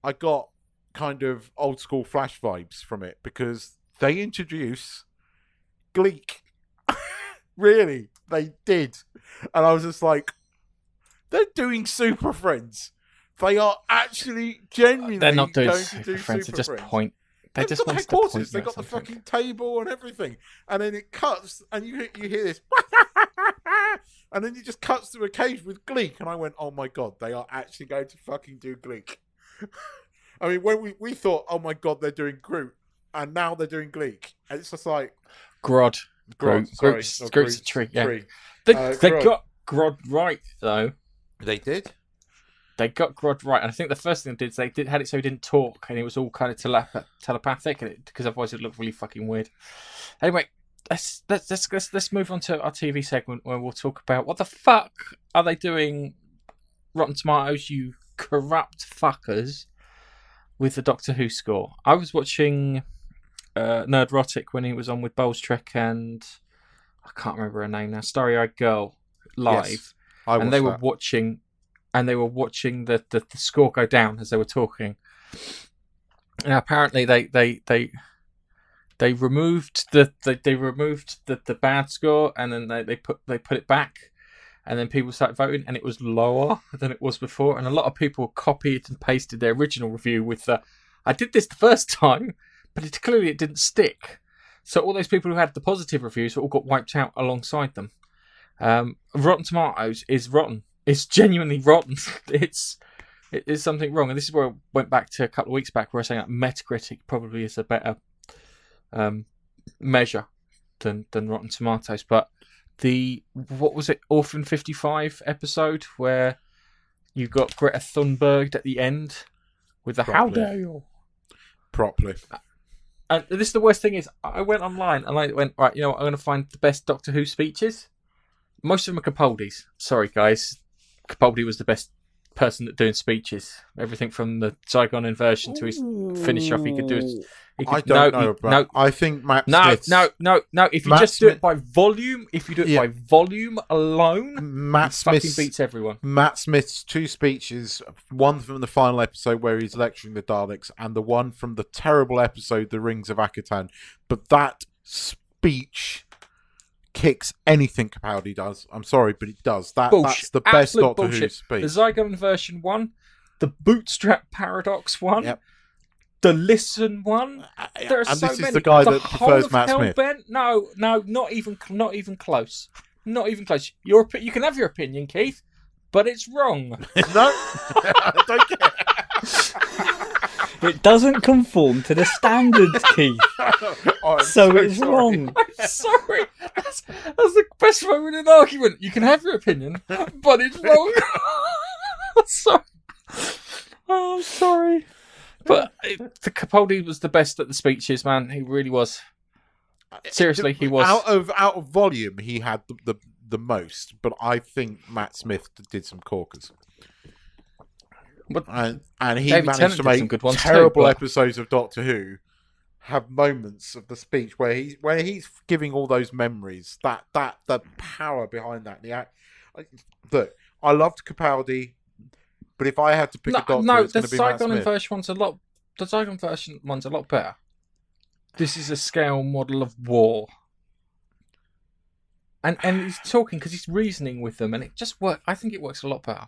Speaker 1: I got kind of old school Flash vibes from it, because they introduce Gleek. Really, they did. And I was just like, they're doing Super Friends. They are actually genuinely
Speaker 2: They're not doing
Speaker 1: going
Speaker 2: Super
Speaker 1: to do
Speaker 2: Friends.
Speaker 1: Super
Speaker 2: They're just
Speaker 1: Friends.
Speaker 2: point. They just
Speaker 1: got the
Speaker 2: want to
Speaker 1: headquarters.
Speaker 2: point
Speaker 1: They
Speaker 2: you
Speaker 1: got
Speaker 2: at
Speaker 1: the
Speaker 2: something.
Speaker 1: fucking table and everything, and then it cuts, and you hear this, and then it just cuts to a cage with Gleek, and I went, oh my god, they are actually going to fucking do Gleek. I mean, when we thought, oh my god, they're doing Groot, and now they're doing Gleek, and it's just like
Speaker 2: Groot.
Speaker 1: Groot's
Speaker 2: a tree. Yeah.
Speaker 1: Tree.
Speaker 2: They
Speaker 1: Groot.
Speaker 2: got Groot right though.
Speaker 1: They did.
Speaker 2: They got Groot right, and I think the first thing they did is they had it so he didn't talk, and it was all kind of telepathic, because otherwise it looked really fucking weird. Anyway, let's move on to our TV segment where we'll talk about what the fuck are they doing, Rotten Tomatoes, you corrupt fuckers, with the Doctor Who score. I was watching Nerdrotic when he was on with Bolstrek and I can't remember her name now, Starry Eyed Girl live,
Speaker 1: Yes,
Speaker 2: and they were watching. And they were watching the score go down as they were talking. And apparently they removed the bad score, and then they put it back, and then people started voting, and it was lower than it was before. And a lot of people copied and pasted their original review with I did this the first time, but clearly it didn't stick. So all those people who had the positive reviews all got wiped out alongside them. Rotten Tomatoes is rotten. It's genuinely rotten. It's something wrong, and this is where I went back to a couple of weeks back, where I was saying that Metacritic probably is a better measure than Rotten Tomatoes. But what was it, Orphan 55 episode where you got Greta Thunberg at the end with the "How dare you?"
Speaker 1: Properly.
Speaker 2: And this is the worst thing is, I went online and I went, right, you know what, I'm going to find the best Doctor Who speeches. Most of them are Capaldi's. Sorry, guys. Capaldi was the best person at doing speeches. Everything from the Zygon inversion to his finish off, he could do it.
Speaker 1: I don't know, but I think Matt Smith's...
Speaker 2: No. If you just do it by volume, by volume alone,
Speaker 1: Matt
Speaker 2: he fucking
Speaker 1: Smith's,
Speaker 2: beats everyone.
Speaker 1: Matt Smith's 2 speeches, one from the final episode where he's lecturing the Daleks, and the one from the terrible episode, The Rings of Akatan. But that speech kicks anything Capaldi does. I'm sorry, but it does. That's the best
Speaker 2: Absolute
Speaker 1: Doctor
Speaker 2: bullshit.
Speaker 1: Who speech.
Speaker 2: The Zygon version one, the Bootstrap Paradox one,
Speaker 1: Yep.
Speaker 2: the Listen one. There are
Speaker 1: and
Speaker 2: so
Speaker 1: this
Speaker 2: many.
Speaker 1: is the guy
Speaker 2: The
Speaker 1: that
Speaker 2: whole
Speaker 1: prefers
Speaker 2: of
Speaker 1: Matt Smith.
Speaker 2: Hellbent? No, not even close. Not even close. You can have your opinion, Keith, but it's wrong.
Speaker 1: No, I don't care.
Speaker 3: It doesn't conform to the standards, Keith. So it's
Speaker 1: sorry.
Speaker 3: wrong.
Speaker 2: I'm sorry. That's the best moment in an argument. You can have your opinion, but it's wrong. I'm sorry. Oh, I'm sorry. But the Capaldi was the best at the speeches, man. He really was. Seriously, he was.
Speaker 1: Out of volume, he had the most, but I think Matt Smith did some corkers.
Speaker 2: But
Speaker 1: and he
Speaker 2: David
Speaker 1: managed
Speaker 2: Tennant
Speaker 1: to
Speaker 2: did some
Speaker 1: make
Speaker 2: good ones
Speaker 1: terrible
Speaker 2: too,
Speaker 1: episodes of Doctor Who have moments of the speech where he's giving all those memories. That the power behind that. Look, I loved Capaldi, but if I had to pick a Doctor, it's going to be Matt Smith.
Speaker 2: The Zygon version one's a lot better. This is a scale model of war. And he's talking because he's reasoning with them, and it just works. I think it works a lot better.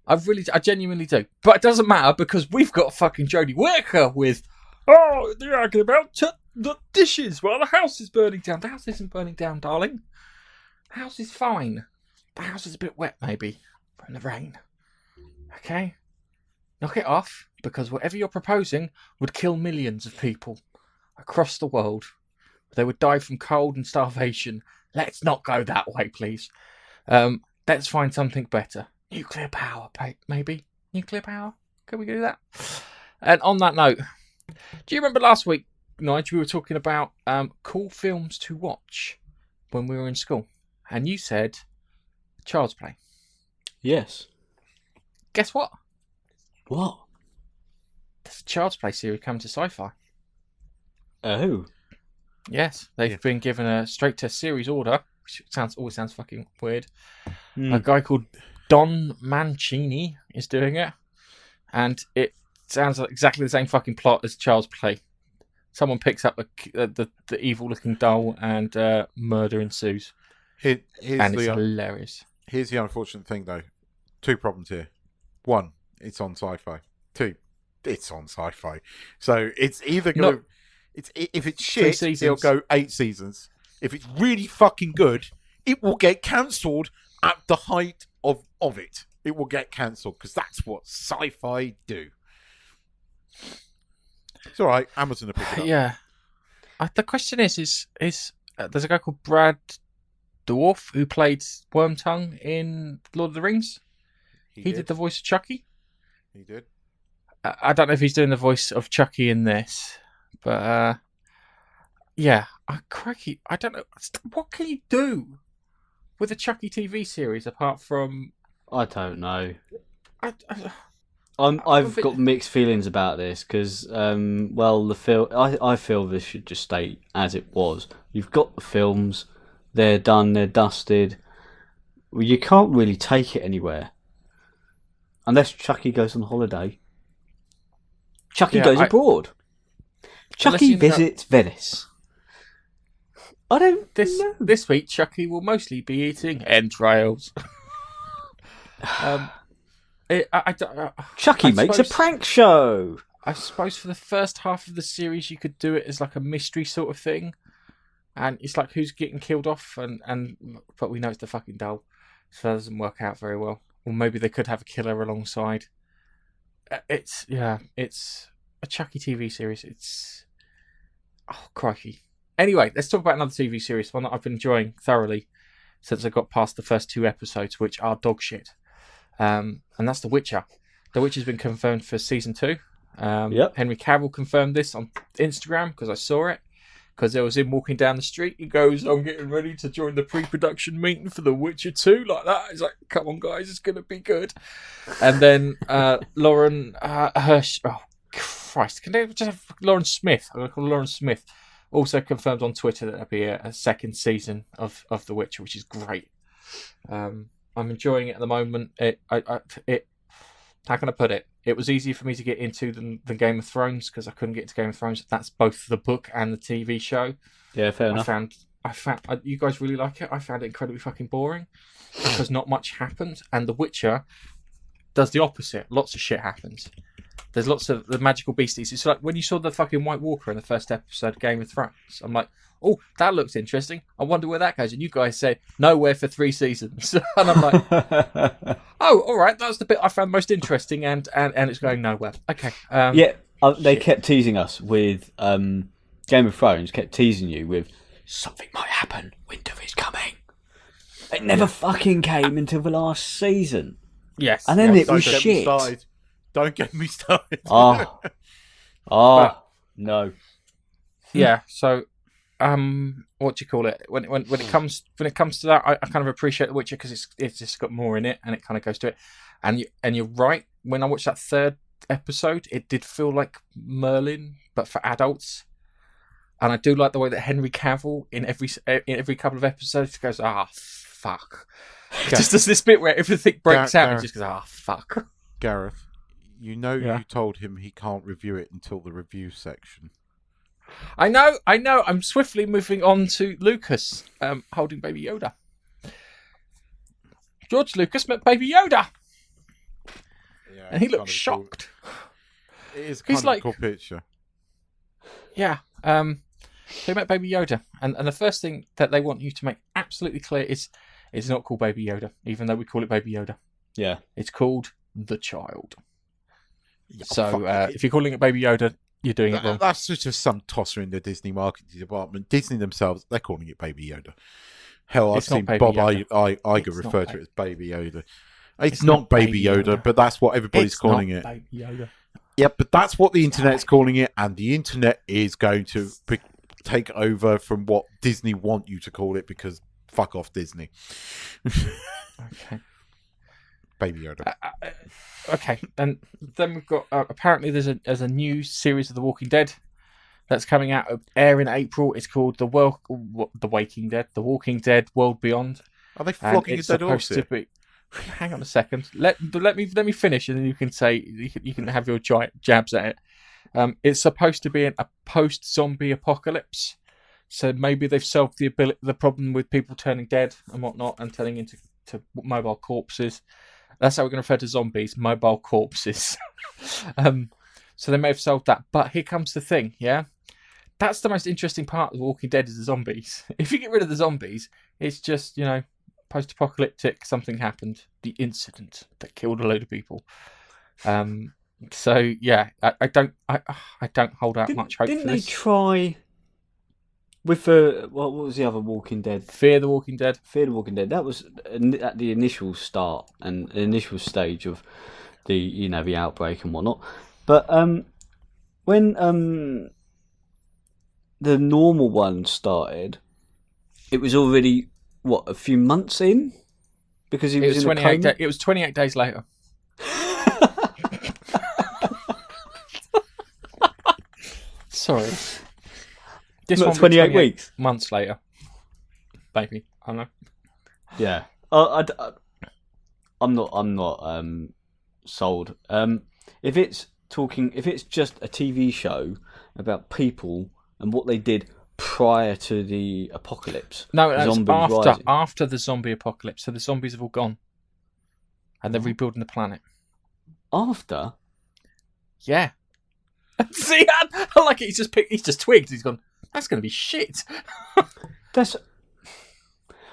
Speaker 2: I genuinely do. But it doesn't matter because we've got fucking Jodie Whittaker with, they're arguing about the dishes while the house is burning down. The house isn't burning down, darling. The house is fine. The house is a bit wet, maybe, from the rain. Okay? Knock it off, because whatever you're proposing would kill millions of people across the world. They would die from cold and starvation. Let's not go that way, please. Let's find something better. Nuclear power, maybe? Nuclear power? Can we do that? And on that note, do you remember last week, Nigel, we were talking about cool films to watch when we were in school? And you said Child's Play.
Speaker 3: Yes.
Speaker 2: Guess what?
Speaker 3: What?
Speaker 2: There's a Child's Play series coming to SyFy.
Speaker 3: Oh.
Speaker 2: Yes, they've been given a straight to series order, which always sounds fucking weird. A guy called Don Mancini is doing it, and it sounds like exactly the same fucking plot as Child's Play. Someone picks up the evil-looking doll, and murder ensues. And it's hilarious.
Speaker 1: Here's the unfortunate thing, though. 2 problems here. 1, it's on SyFy. 2, it's on SyFy. So it's either going to... If it's shit, it'll go 8 seasons. If it's really fucking good, it will get cancelled at the height of it. It will get cancelled because that's what SyFy do. It's all right. Amazon will pick it up.
Speaker 2: Yeah. The question is there's a guy called Brad Dourif who played Wormtongue in Lord of the Rings. He did the voice of Chucky.
Speaker 1: He did.
Speaker 2: I don't know if he's doing the voice of Chucky in this, but yeah. Crikey, I don't know. What can you do with a Chucky TV series apart from...
Speaker 3: I don't know. I've got mixed feelings about this because, the film. I feel this should just stay as it was. You've got the films; they're done, they're dusted. Well, you can't really take it anywhere unless Chucky goes on holiday. Chucky goes abroad. Chucky visits Venice. I don't know.
Speaker 2: This week, Chucky will mostly be eating entrails.
Speaker 3: Chucky makes a prank show.
Speaker 2: I suppose for the first half of the series, you could do it as like a mystery sort of thing, and it's like who's getting killed off, but we know it's the fucking doll, so that doesn't work out very well. Or maybe they could have a killer alongside. It's a Chucky TV series. It's crikey. Anyway, let's talk about another TV series, one that I've been enjoying thoroughly since I got past the first 2 episodes, which are dog shit. And that's The Witcher. The Witcher's been confirmed for season 2.
Speaker 3: Yep.
Speaker 2: Henry Cavill confirmed this on Instagram because I saw it. Because there was him walking down the street. He goes, I'm getting ready to join the pre-production meeting for The Witcher 2. Like that. He's like, come on, guys, it's going to be good. And then Lauren Hirsch... Oh, Christ. Can they just have Lauren Smith? I'm going to call Lauren Smith. Also confirmed on Twitter that there'll be a second season of The Witcher, which is great. I'm enjoying it at the moment. How can I put it? It was easier for me to get into than Game of Thrones because I couldn't get into Game of Thrones. That's both the book and the TV show.
Speaker 3: Yeah, fair enough.
Speaker 2: I found you guys really like it. I found it incredibly fucking boring because not much happened, and The Witcher does the opposite. Lots of shit happens. There's lots of the magical beasties. It's like when you saw the fucking White Walker in the first episode of Game of Thrones. I'm like, oh, that looks interesting. I wonder where that goes. And you guys say nowhere for 3 seasons. And I'm like, oh, all right, that's the bit I found most interesting, and it's going nowhere. Okay.
Speaker 3: They kept teasing us with Game of Thrones. Kept teasing you with something might happen. Winter is coming. It never fucking came until the last season.
Speaker 2: Yes.
Speaker 3: And then it was shit.
Speaker 1: Don't get me started.
Speaker 3: No.
Speaker 2: Yeah. So, what do you call it? When it comes to that, I kind of appreciate The Witcher because it's just got more in it, and it kind of goes to it. And you're right. When I watched that 3rd episode, it did feel like Merlin, but for adults. And I do like the way that Henry Cavill in every couple of episodes goes, fuck. Just does this bit where everything breaks out and just goes, fuck.
Speaker 1: Gareth, you told him he can't review it until the review section.
Speaker 2: I know. I'm swiftly moving on to Lucas holding Baby Yoda. George Lucas met Baby Yoda.
Speaker 1: Yeah,
Speaker 2: and he looked shocked.
Speaker 1: Cool. It is kind of a cool picture.
Speaker 2: Yeah. They met Baby Yoda. And the first thing that they want you to make absolutely clear is it's not called Baby Yoda, even though we call it Baby Yoda.
Speaker 3: Yeah.
Speaker 2: It's called The Child.
Speaker 1: Yeah,
Speaker 2: so if you're calling it Baby Yoda, you're doing it wrong.
Speaker 1: That's just some tosser in the Disney marketing department. Disney themselves, they're calling it Baby Yoda. Hell, I've seen Bob Iger refer to it as Baby Yoda. It's not Baby Yoda, but that's what everybody's calling it.
Speaker 2: Baby Yoda.
Speaker 1: Yeah, but that's what the internet's calling it, and the internet is going to take over from what Disney want you to call it, because fuck off Disney.
Speaker 2: Okay.
Speaker 1: Baby Yoda.
Speaker 2: Okay, and then we've got apparently there's a new series of The Walking Dead that's coming out of air in April. It's called The Walking Dead World Beyond.
Speaker 1: Are they flogging a dead horse here?
Speaker 2: Hang on a second. Let me finish, and then you can say you can have your jabs at it. It's supposed to be a post-zombie apocalypse, so maybe they've solved the problem with people turning dead and whatnot and turning into mobile corpses. That's how we're going to refer to zombies, mobile corpses. So they may have solved that. But here comes the thing, yeah? That's the most interesting part of The Walking Dead is the zombies. If you get rid of the zombies, it's just, post-apocalyptic, something happened. The incident that killed a load of people. So, yeah, I don't hold out much hope for this.
Speaker 3: Didn't they try... With what was the other Walking Dead?
Speaker 2: Fear the Walking Dead.
Speaker 3: Fear the Walking Dead. That was at the initial start and the initial stage of the the outbreak and whatnot. But when the normal one started, it was already a few months in, because he was in 28
Speaker 2: It was 28 days later. Sorry. This
Speaker 3: not 28 weeks.
Speaker 2: Months later, maybe. I don't know.
Speaker 3: Yeah, I'm not sold. If it's just a TV show about people and what they did prior to the apocalypse.
Speaker 2: No, it's after the zombie apocalypse. So the zombies have all gone, and they're rebuilding the planet.
Speaker 3: After?
Speaker 2: Yeah. See, I like it. He's just twigged. He's gone, that's going to be shit.
Speaker 3: That's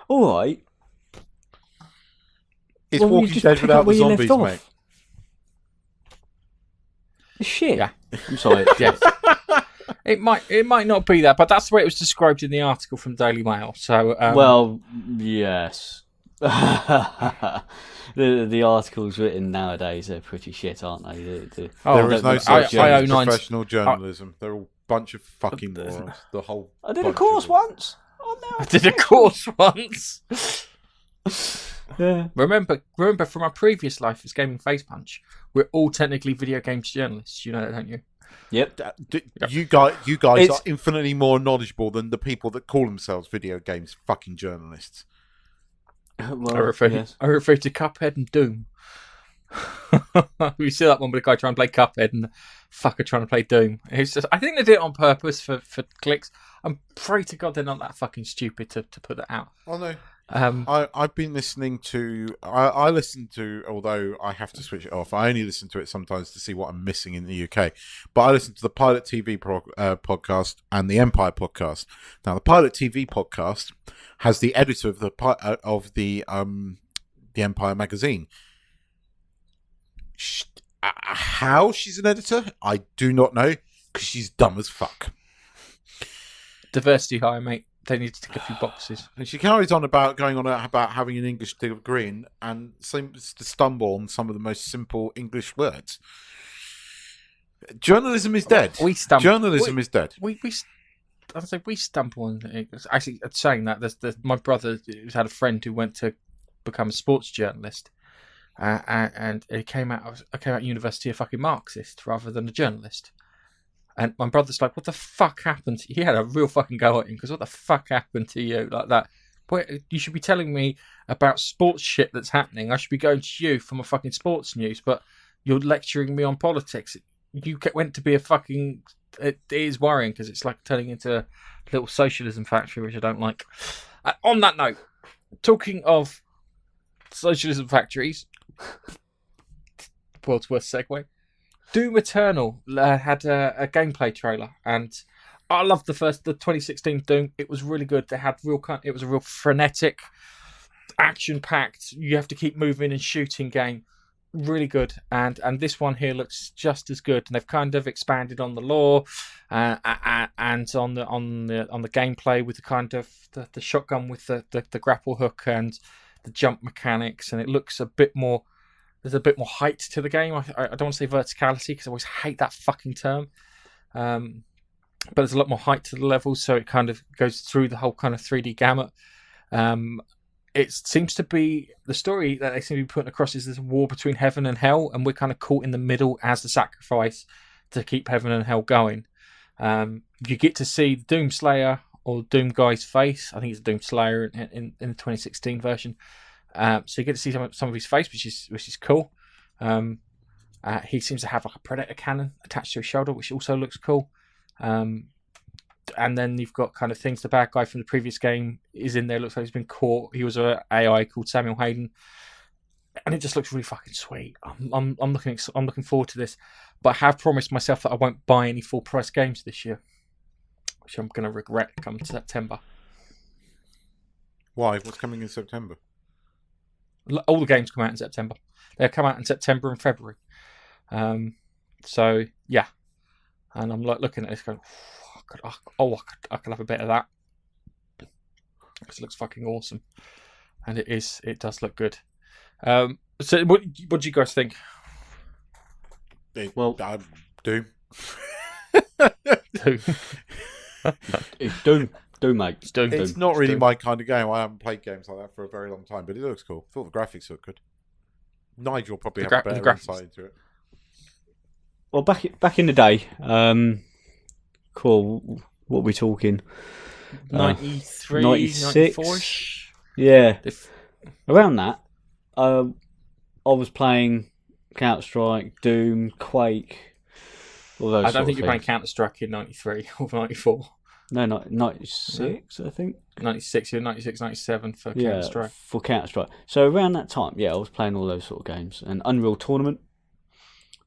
Speaker 3: all right.
Speaker 1: It's Walking Dead without the zombies, mate.
Speaker 3: It's shit.
Speaker 2: Yeah.
Speaker 3: I'm sorry.
Speaker 2: Yes. It might not be that, but that's the way it was described in the article from Daily Mail. So
Speaker 3: well, yes. The articles written nowadays are pretty shit, aren't they?
Speaker 1: There is no such thing as professional journalism. They're all a bunch of fucking morons. The whole.
Speaker 3: I did a course once.
Speaker 2: I did a course once.
Speaker 3: Yeah.
Speaker 2: Remember from our previous life as Gaming Face Punch, we're all technically video games journalists. You know that, don't you?
Speaker 3: Yep.
Speaker 1: You guys are infinitely more knowledgeable than the people that call themselves video games fucking journalists.
Speaker 2: Well, I refer to Cuphead and Doom. We see that one with a guy trying to play Cuphead and the fucker trying to play Doom. It's just, I think they did it on purpose for clicks. I'm pray to God they're not that fucking stupid to put that out.
Speaker 1: Oh no. I've been listening to. I listen to, although I have to switch it off. I only listen to it sometimes to see what I'm missing in the UK. But I listen to the Pilot TV podcast and the Empire podcast. Now, the Pilot TV podcast has the editor of the Empire magazine. How she's an editor, I do not know, because she's dumb as fuck.
Speaker 2: Diversity hire, mate. They need to tick a few boxes.
Speaker 1: And she carries on about having an English degree and seems to stumble on some of the most simple English words. Journalism is dead. Journalism is dead.
Speaker 2: We stumble on. Actually, saying that, my brother had a friend who went to become a sports journalist, and he came out university a fucking Marxist rather than a journalist. And my brother's like, what the fuck happened to you? He had a real fucking go at him, because what the fuck happened to you like that? Boy, you should be telling me about sports shit that's happening. I should be going to you for my fucking sports news, but you're lecturing me on politics. You went to be a fucking... It is worrying, because it's like turning into a little socialism factory, which I don't like. On that note, talking of socialism factories, world's worst segue. Doom Eternal had a gameplay trailer, and I loved the 2016 Doom. It was really good. They had it was a real frenetic, action-packed. You have to keep moving and shooting game. Really good, and this one here looks just as good. And they've kind of expanded on the lore and on the gameplay with the kind of the shotgun with the grapple hook and the jump mechanics, and it looks a bit more. There's a bit more height to the game. I don't want to say verticality, because I always hate that fucking term. But there's a lot more height to the levels, so it kind of goes through the whole kind of 3D gamut. It seems to be the story that they seem to be putting across is there's a war between heaven and hell, and we're kind of caught in the middle as the sacrifice to keep heaven and hell going. You get to see Doom Slayer or Doom Guy's face. I think it's Doom Slayer in the 2016 version. So you get to see some of his face, which is cool. He seems to have like a Predator cannon attached to his shoulder, which also looks cool. And then you've got kind of things. The bad guy from the previous game is in there. Looks like he's been caught. He was an AI called Samuel Hayden, and it just looks really fucking sweet. I'm looking forward to this, but I have promised myself that I won't buy any full price games this year, which I'm going to regret come September.
Speaker 1: Why? What's coming in September?
Speaker 2: All the games come out in September. They'll come out in September and February. So yeah, and I'm like looking at this going, I could have a bit of that, because it looks fucking awesome, and it does look good. So what do you guys think?
Speaker 3: Well,
Speaker 1: Doom.
Speaker 3: It's Doom. Doom, mate.
Speaker 1: It's not really my kind of game. I haven't played games like that for a very long time, but it looks cool. I thought the graphics look good. Nigel probably have a better insight into it.
Speaker 3: Well, back in the day, cool. What are we talking?
Speaker 2: 93,
Speaker 3: 96?
Speaker 2: 94-ish?
Speaker 3: Yeah. Around that, I was playing Counter-Strike, Doom, Quake, all those
Speaker 2: I don't think
Speaker 3: you're
Speaker 2: playing Counter-Strike in 93 or 94.
Speaker 3: No, 96, I think.
Speaker 2: 96, you're 96, 97 for Counter-Strike.
Speaker 3: For Counter-Strike. So around that time, I was playing all those sort of games. And Unreal Tournament.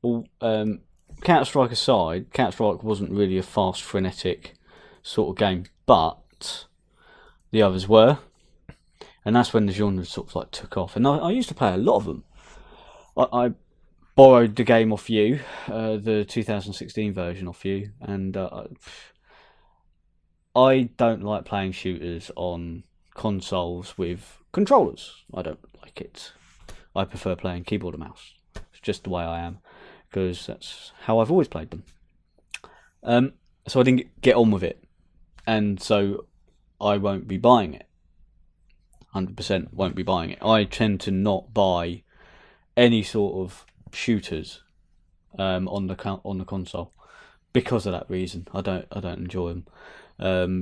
Speaker 3: Counter-Strike aside, Counter-Strike wasn't really a fast, frenetic sort of game, but the others were. And that's when the genre sort of like took off. And I used to play a lot of them. I borrowed the game off you, the 2016 version off you, and I don't like playing shooters on consoles with controllers. I don't like it. I prefer playing keyboard and mouse. It's just the way I am, because that's how I've always played them. So I didn't get on with it, and so I won't be buying it. 100% won't be buying it. I tend to not buy any sort of shooters on the console because of that reason. I don't enjoy them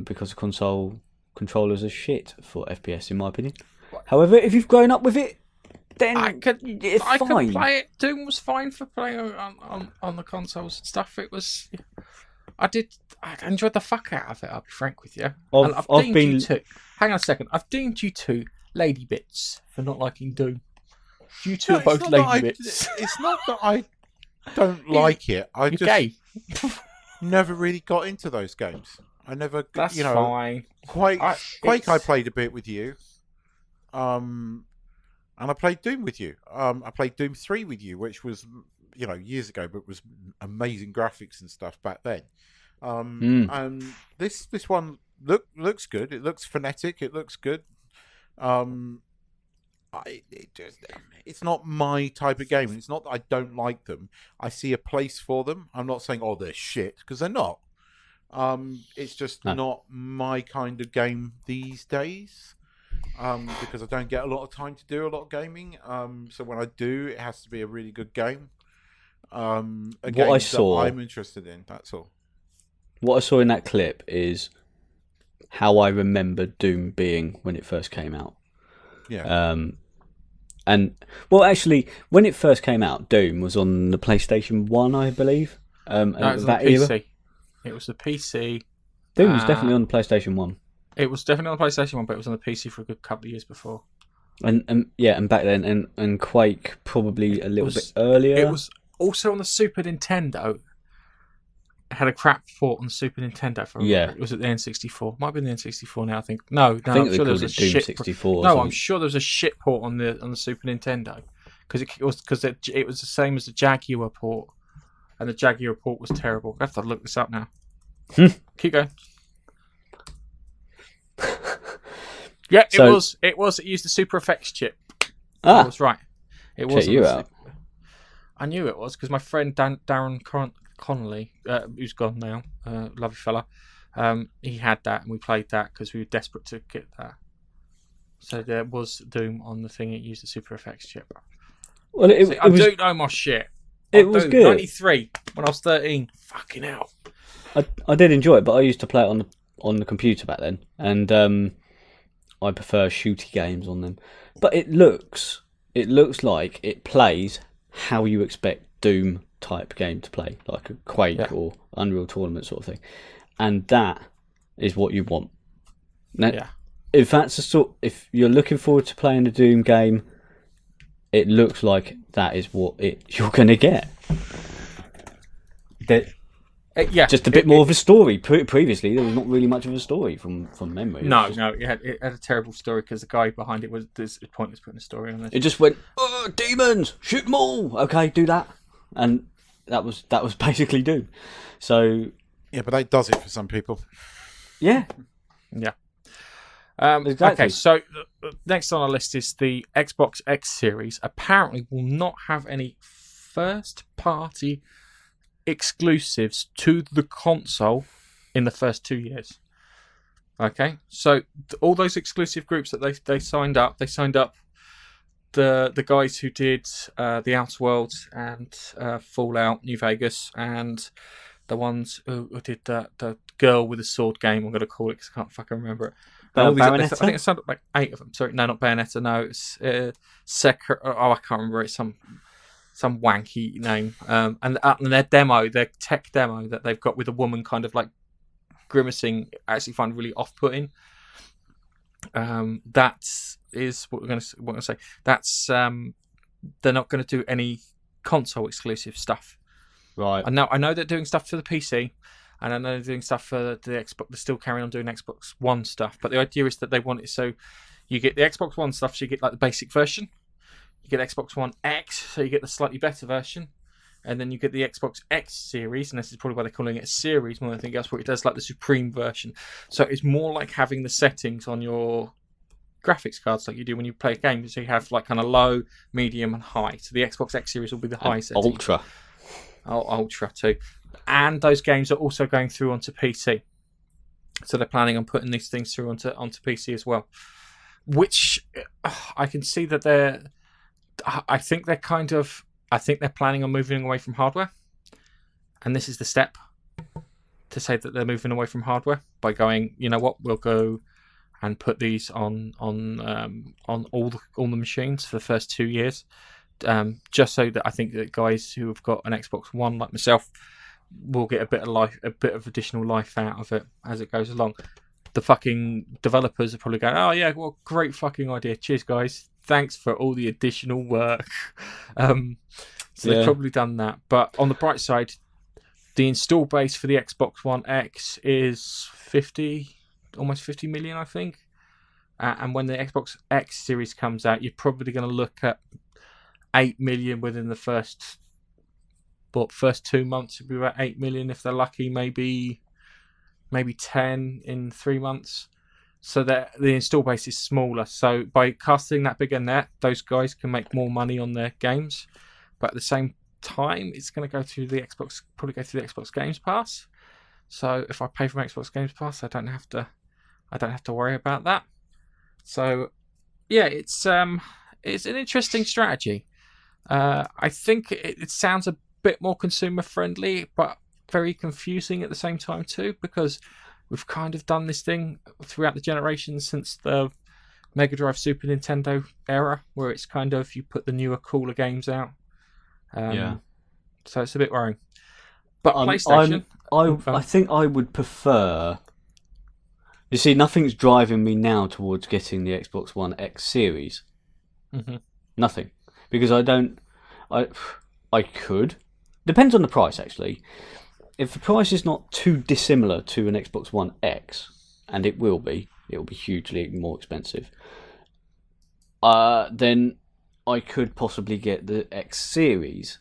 Speaker 3: because the console controllers are shit for FPS, in my opinion. However, if you've grown up with it, then
Speaker 2: I could
Speaker 3: fine.
Speaker 2: play it. Doom was fine for playing on the consoles and stuff. It was. I enjoyed the fuck out of it. I'll be frank with you. I've deemed you to. Hang on a second. I've deemed you to lady bits for not liking Doom. You two
Speaker 1: No,
Speaker 2: are both
Speaker 1: it's not that
Speaker 2: lady bits.
Speaker 1: It's not that I don't like it. I
Speaker 2: You're
Speaker 1: just
Speaker 2: gay.
Speaker 1: never really got into those games. I never,
Speaker 2: That's fine.
Speaker 1: Quake
Speaker 2: It's-
Speaker 1: I played a bit with you. And I played Doom with you. I played Doom 3 with you, which was, years ago, but was amazing graphics and stuff back then. And this one looks good. It looks phonetic. It looks good. It's not my type of game. It's not that I don't like them. I see a place for them. I'm not saying, they're shit, because they're not. It's just not my kind of game these days. Because I don't get a lot of time to do a lot of gaming. So when I do, it has to be a really good game. A game that I'm interested in. That's all.
Speaker 3: What I saw in that clip is how I remember Doom being when it first came out.
Speaker 1: Yeah.
Speaker 3: Actually, when it first came out, Doom was on the PlayStation 1, I believe.
Speaker 2: No, it was on the PC. It was the PC.
Speaker 3: Doom was definitely on the PlayStation 1.
Speaker 2: It was definitely on the PlayStation 1, but it was on the PC for a good couple of years before.
Speaker 3: And back then, and Quake probably a little bit earlier.
Speaker 2: It was also on the Super Nintendo. It had a crap port on the Super Nintendo for It was at the N64. Might be the N64 now, I think. No, I'm sure there was a shit
Speaker 3: 64.
Speaker 2: No, I'm sure there was a shit port on the Super Nintendo because it was the same as the Jaguar port, and the Jaguar port was terrible. I have to look this up now. Keep going. Yeah, it was. It used the Super Effects chip. I was right. It was.
Speaker 3: Check you out.
Speaker 2: I knew it was because my friend Darren Connolly, who's gone now, lovely fella, he had that and we played that because we were desperate to get that. So there was Doom on the thing. It used the Super Effects chip.
Speaker 3: Well,
Speaker 2: I do know my shit.
Speaker 3: It was good.
Speaker 2: 93 when I was 13. Fucking hell.
Speaker 3: I did enjoy it, but I used to play it on the computer back then, and I prefer shooty games on them. But it looks like it plays how you expect Doom type game to play, like a Quake or Unreal Tournament sort of thing, and that is what you want. Now, if that's if you're looking forward to playing a Doom game, it looks like that is what you're going to get. Just a bit more of a story. Previously, there was not really much of a story from memory.
Speaker 2: No, it had a terrible story because the guy behind it was pointless putting a story on this.
Speaker 3: It just went, demons, shoot them all. Okay, do that, and that was basically Doom. So
Speaker 1: yeah, but that does it for some people.
Speaker 3: Yeah.
Speaker 2: Exactly. Okay, so next on our list is the Xbox X Series. Apparently, will not have any first-party exclusives to the console in the first 2 years. Okay, so all those exclusive groups that they signed up the guys who did the Outer Worlds and Fallout New Vegas, and the ones who did the girl with the sword game, I'm going to call it because I can't fucking remember it.
Speaker 3: Bayonetta?
Speaker 2: I think it sounded like 8 of them. Sorry, no, not Bayonetta. No, it's I can't remember. It's some wanky name. And their demo, their tech demo that they've got with a woman kind of like grimacing, I actually find really off-putting. That is what we're going to say. That's they're not going to do any console exclusive stuff.
Speaker 3: Right.
Speaker 2: I know they're doing stuff for the PC, and I know they're doing stuff for the Xbox. They're still carrying on doing Xbox One stuff, but the idea is that they want it so you get the Xbox One stuff, so you get like the basic version. You get Xbox One X, so you get the slightly better version, and then you get the Xbox X series, and this is probably why they're calling it a series more than anything else, but it does like the Supreme version. So it's more like having the settings on your graphics cards like you do when you play a game. So you have like kind of low, medium, and high. So the Xbox X series will be the high setting.
Speaker 3: Ultra.
Speaker 2: Oh, Ultra too. And those games are also going through onto PC. So they're planning on putting these things through onto PC as well. Which I can see that I think they're planning on moving away from hardware. And this is the step to say that they're moving away from hardware by going, you know what, we'll go and put these on all the machines for the first 2 years. Just so that I think that guys who have got an Xbox One like myself will get a bit of additional life out of it as it goes along. the fucking developers are probably going, oh yeah, well, great fucking idea. Cheers, guys. Thanks for all the additional work. So they've probably done that. But on the bright side, the install base for the Xbox One X is almost 50 million, I think. And when the Xbox X series comes out, you're probably going to look at 8 million within the first 2 months. It'll be about 8 million if they're lucky, maybe 10 in 3 months. So that the install base is smaller. So by casting that bigger net, those guys can make more money on their games. But at the same time, it's going to go through the Xbox Games Pass. So if I pay for my Xbox Games Pass, I don't have to worry about that. So yeah, it's an interesting strategy. I think it sounds a bit more consumer friendly, but very confusing at the same time too, because we've kind of done this thing throughout the generations since the Mega Drive Super Nintendo era, where it's kind of you put the newer, cooler games out. So it's a bit worrying. But PlayStation,
Speaker 3: I think I would prefer. You see, nothing's driving me now towards getting the Xbox One X series.
Speaker 2: Mm-hmm.
Speaker 3: Nothing, because I could. Depends on the price, actually. If the price is not too dissimilar to an Xbox One X, and it will be hugely more expensive, then I could possibly get the X series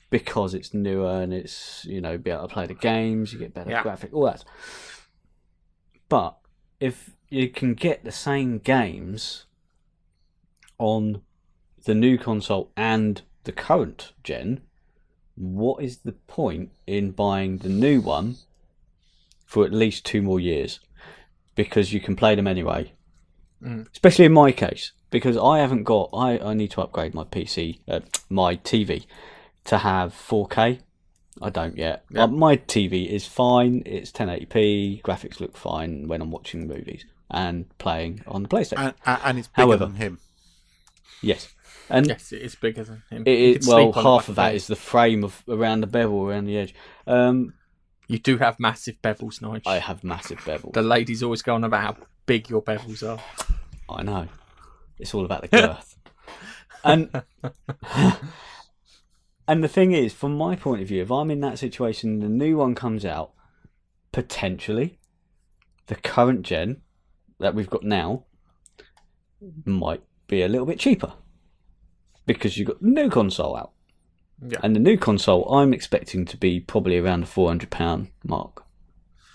Speaker 3: because it's newer and it's, be able to play the games, you get better graphics, all that. But if you can get the same games on the new console and the current gen, what is the point in buying the new one for at least 2 more years? Because you can play them anyway. Especially in my case, because I need to upgrade my PC, my TV, to have 4K. I don't yet. My TV is fine. It's 1080p. Graphics look fine when I'm watching movies and playing on the PlayStation.
Speaker 1: And it's bigger than him.
Speaker 3: Yes. And
Speaker 2: yes, it is bigger than him.
Speaker 3: Half of that is the frame around the bevel, around the edge.
Speaker 2: You do have massive bevels, Nigel.
Speaker 3: I have massive bevels.
Speaker 2: The ladies always go on about how big your bevels are.
Speaker 3: I know. It's all about the girth. And the thing is, from my point of view, if I'm in that situation, the new one comes out, potentially, the current gen that we've got now might be a little bit cheaper. Because you've got the new console out. Yeah. And the new console, I'm expecting to be probably around the £400 mark.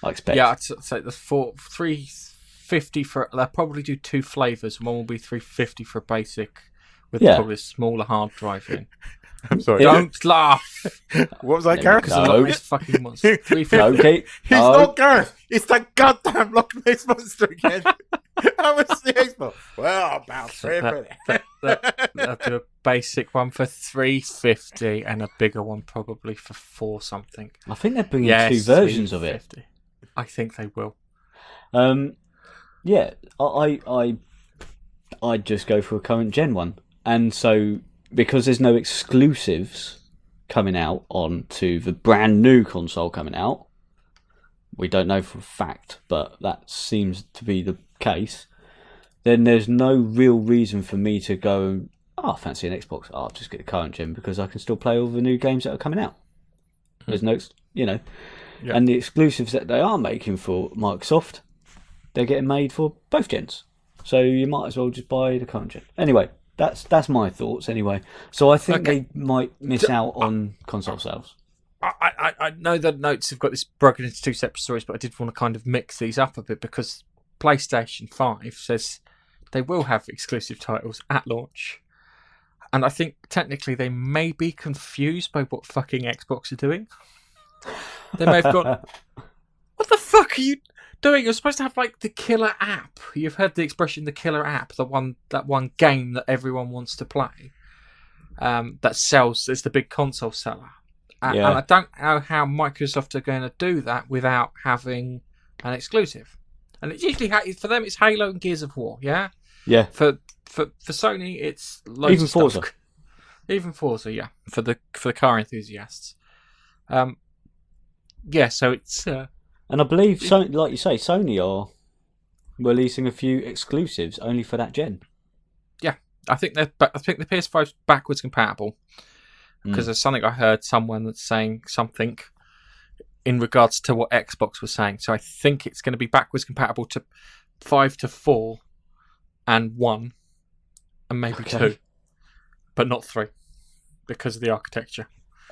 Speaker 3: I expect.
Speaker 2: Yeah, I'd say the $350 for. They'll probably do 2 flavours. One will be $350 for basic, with probably a smaller hard drive in.
Speaker 1: I'm sorry.
Speaker 2: Don't laugh.
Speaker 1: What was that, Gareth?
Speaker 2: No. Fucking monster.
Speaker 3: Okay.
Speaker 1: He's not Gareth. It's that goddamn Loch Ness Monster again. How much the Xbox? Well, about $350.
Speaker 2: They'll do a basic one for $350 and a bigger one probably for $4 something.
Speaker 3: I think they're bringing 2 versions of it.
Speaker 2: I think they will.
Speaker 3: Yeah, I'd just go for a current gen one, and so because there's no exclusives coming out onto the brand new console coming out, we don't know for a fact, but that seems to be the case. Then there's no real reason for me to go, I fancy an Xbox. I'll just get the current gen because I can still play all the new games that are coming out. There's no, and the exclusives that they are making for Microsoft, they're getting made for both gens. So you might as well just buy the current gen. Anyway, that's my thoughts anyway. So I think they might miss out on console sales.
Speaker 2: I know the notes have got this broken into 2 separate stories, but I did want to kind of mix these up a bit because PlayStation 5 says they will have exclusive titles at launch. And I think technically they may be confused by what fucking Xbox are doing. They may have gone, what the fuck are you doing? You're supposed to have like the killer app. You've heard the expression, the killer app, that one game that everyone wants to play. That sells, it's the big console seller. And I don't know how Microsoft are going to do that without having an exclusive. And it's usually, for them, it's Halo and Gears of War, yeah?
Speaker 3: Yeah.
Speaker 2: For Sony, it's loads
Speaker 3: even
Speaker 2: of
Speaker 3: Forza.
Speaker 2: stuff. Even Forza, yeah. For the car enthusiasts. So it's
Speaker 3: And I believe, like you say, Sony are releasing a few exclusives only for that gen.
Speaker 2: Yeah, I think the PS5's backwards compatible because there's something I heard someone that's saying something in regards to what Xbox was saying. So I think it's going to be backwards compatible to 5 to 4 and 1 and maybe 2, but not 3 because of the architecture.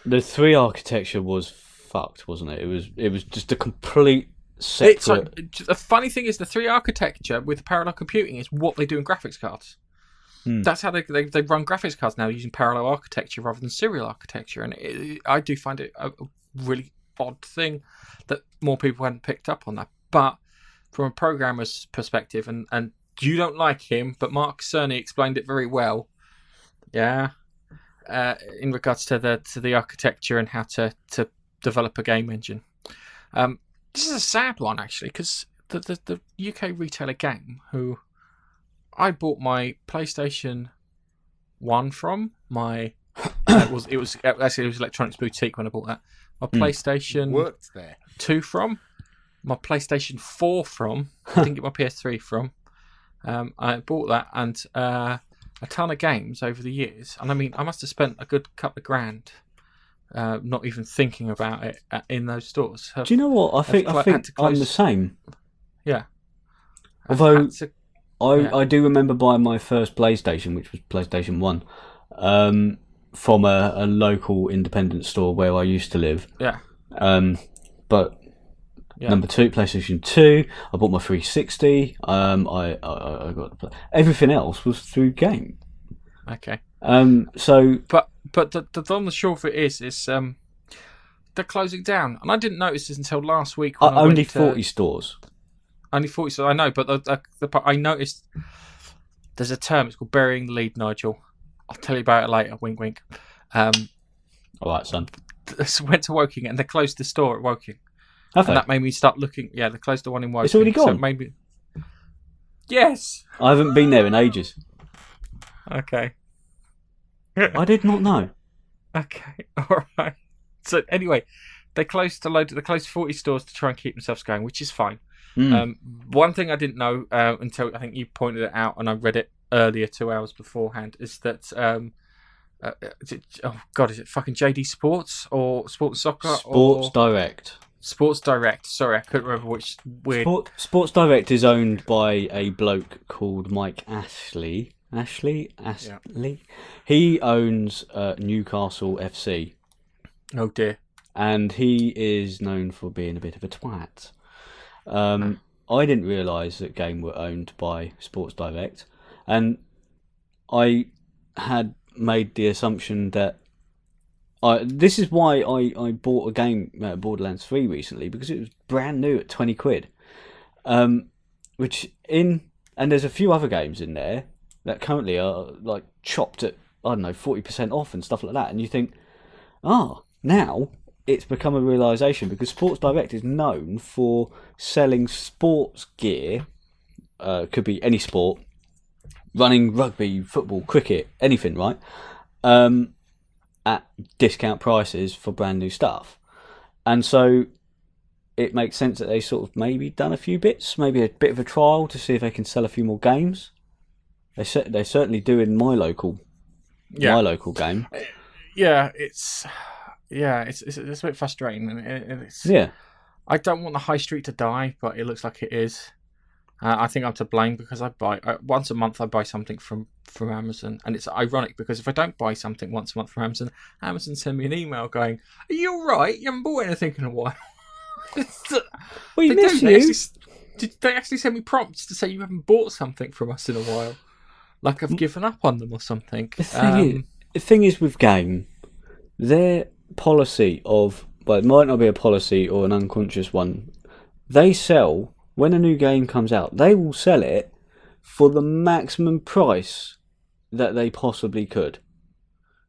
Speaker 3: The 3 architecture was fucked, wasn't it? It was just a complete separate.
Speaker 2: The funny thing is, the 3 architecture with parallel computing is what they do in graphics cards. That's how they run graphics cards now, using parallel architecture rather than serial architecture. And I do find it a really odd thing that more people hadn't picked up on that. But from a programmer's perspective, and you don't like him, but Mark Cerny explained it very well. Yeah. In regards to the architecture and how to develop a game engine. This is a sad one, actually, because the UK retailer Game, who I bought my PlayStation 1 from, it was Electronics Boutique when I bought that. My PlayStation
Speaker 1: worked there.
Speaker 2: 2 from, my PlayStation 4 from, I didn't get my PS3 from. I bought that and a ton of games over the years, and I mean, I must have spent a good couple of grand, not even thinking about it in those stores.
Speaker 3: Do you know what? I think I'm the same.
Speaker 2: Yeah.
Speaker 3: Although I do remember buying my first PlayStation, which was PlayStation 1, from a local independent store where I used to live.
Speaker 2: Yeah.
Speaker 3: But number 2, PlayStation 2. I bought my 360. I got everything else was through Game.
Speaker 2: Okay.
Speaker 3: So,
Speaker 2: but the long and short of it is they're closing down, and I didn't notice this until last week. When
Speaker 3: only 40 stores.
Speaker 2: Only 40 stores. I know, but I noticed there's a term. It's called burying the lead, Nigel. I'll tell you about it later. Wink, wink.
Speaker 3: All right, son.
Speaker 2: Went to Woking, and they closed the store at Woking.
Speaker 3: Have they?
Speaker 2: And that made me start looking. Yeah, they closed the one in Woking.
Speaker 3: It's already gone?
Speaker 2: So it made me... Yes!
Speaker 3: I haven't been there in ages.
Speaker 2: Okay.
Speaker 3: I did not know.
Speaker 2: Okay, alright. So anyway, they closed 40 stores to try and keep themselves going, which is fine. One thing I didn't know until I think you pointed it out, and I read it earlier 2 hours beforehand, is that... is it fucking JD Sports or Sports Soccer?
Speaker 3: Direct.
Speaker 2: Sports Direct. Sorry, I couldn't remember which weird...
Speaker 3: Sports Direct is owned by a bloke called Mike Ashley. Ashley? Yeah. He owns Newcastle FC.
Speaker 2: Oh dear.
Speaker 3: And he is known for being a bit of a twat. I didn't realise that Game were owned by Sports Direct. And I had made the assumption that this is why I bought a game, Borderlands 3 recently, because it was brand new at 20 quid. And there's a few other games in there that currently are like chopped at, I don't know, 40% off and stuff like that. And you think, now it's become a realisation, because Sports Direct is known for selling sports gear, could be any sport, running, rugby, football, cricket, anything, right? At discount prices for brand new stuff. And so it makes sense that they sort of maybe done a few bits, maybe a bit of a trial to see if they can sell a few more games. They certainly do in my local game.
Speaker 2: Yeah, it's a bit frustrating, and it's I don't want the high street to die, but it looks like it is. I think I'm to blame, because I buy once a month. I buy something from Amazon, and it's ironic because if I don't buy something once a month from Amazon send me an email going, "Are you all right? You haven't bought anything in a while."
Speaker 3: We miss you.
Speaker 2: They actually send me prompts to say you haven't bought something from us in a while, like I've given up on them or something.
Speaker 3: The thing is with Game, their policy of, well, it might not be a policy or an unconscious one. They sell. When a new game comes out, they will sell it for the maximum price that they possibly could.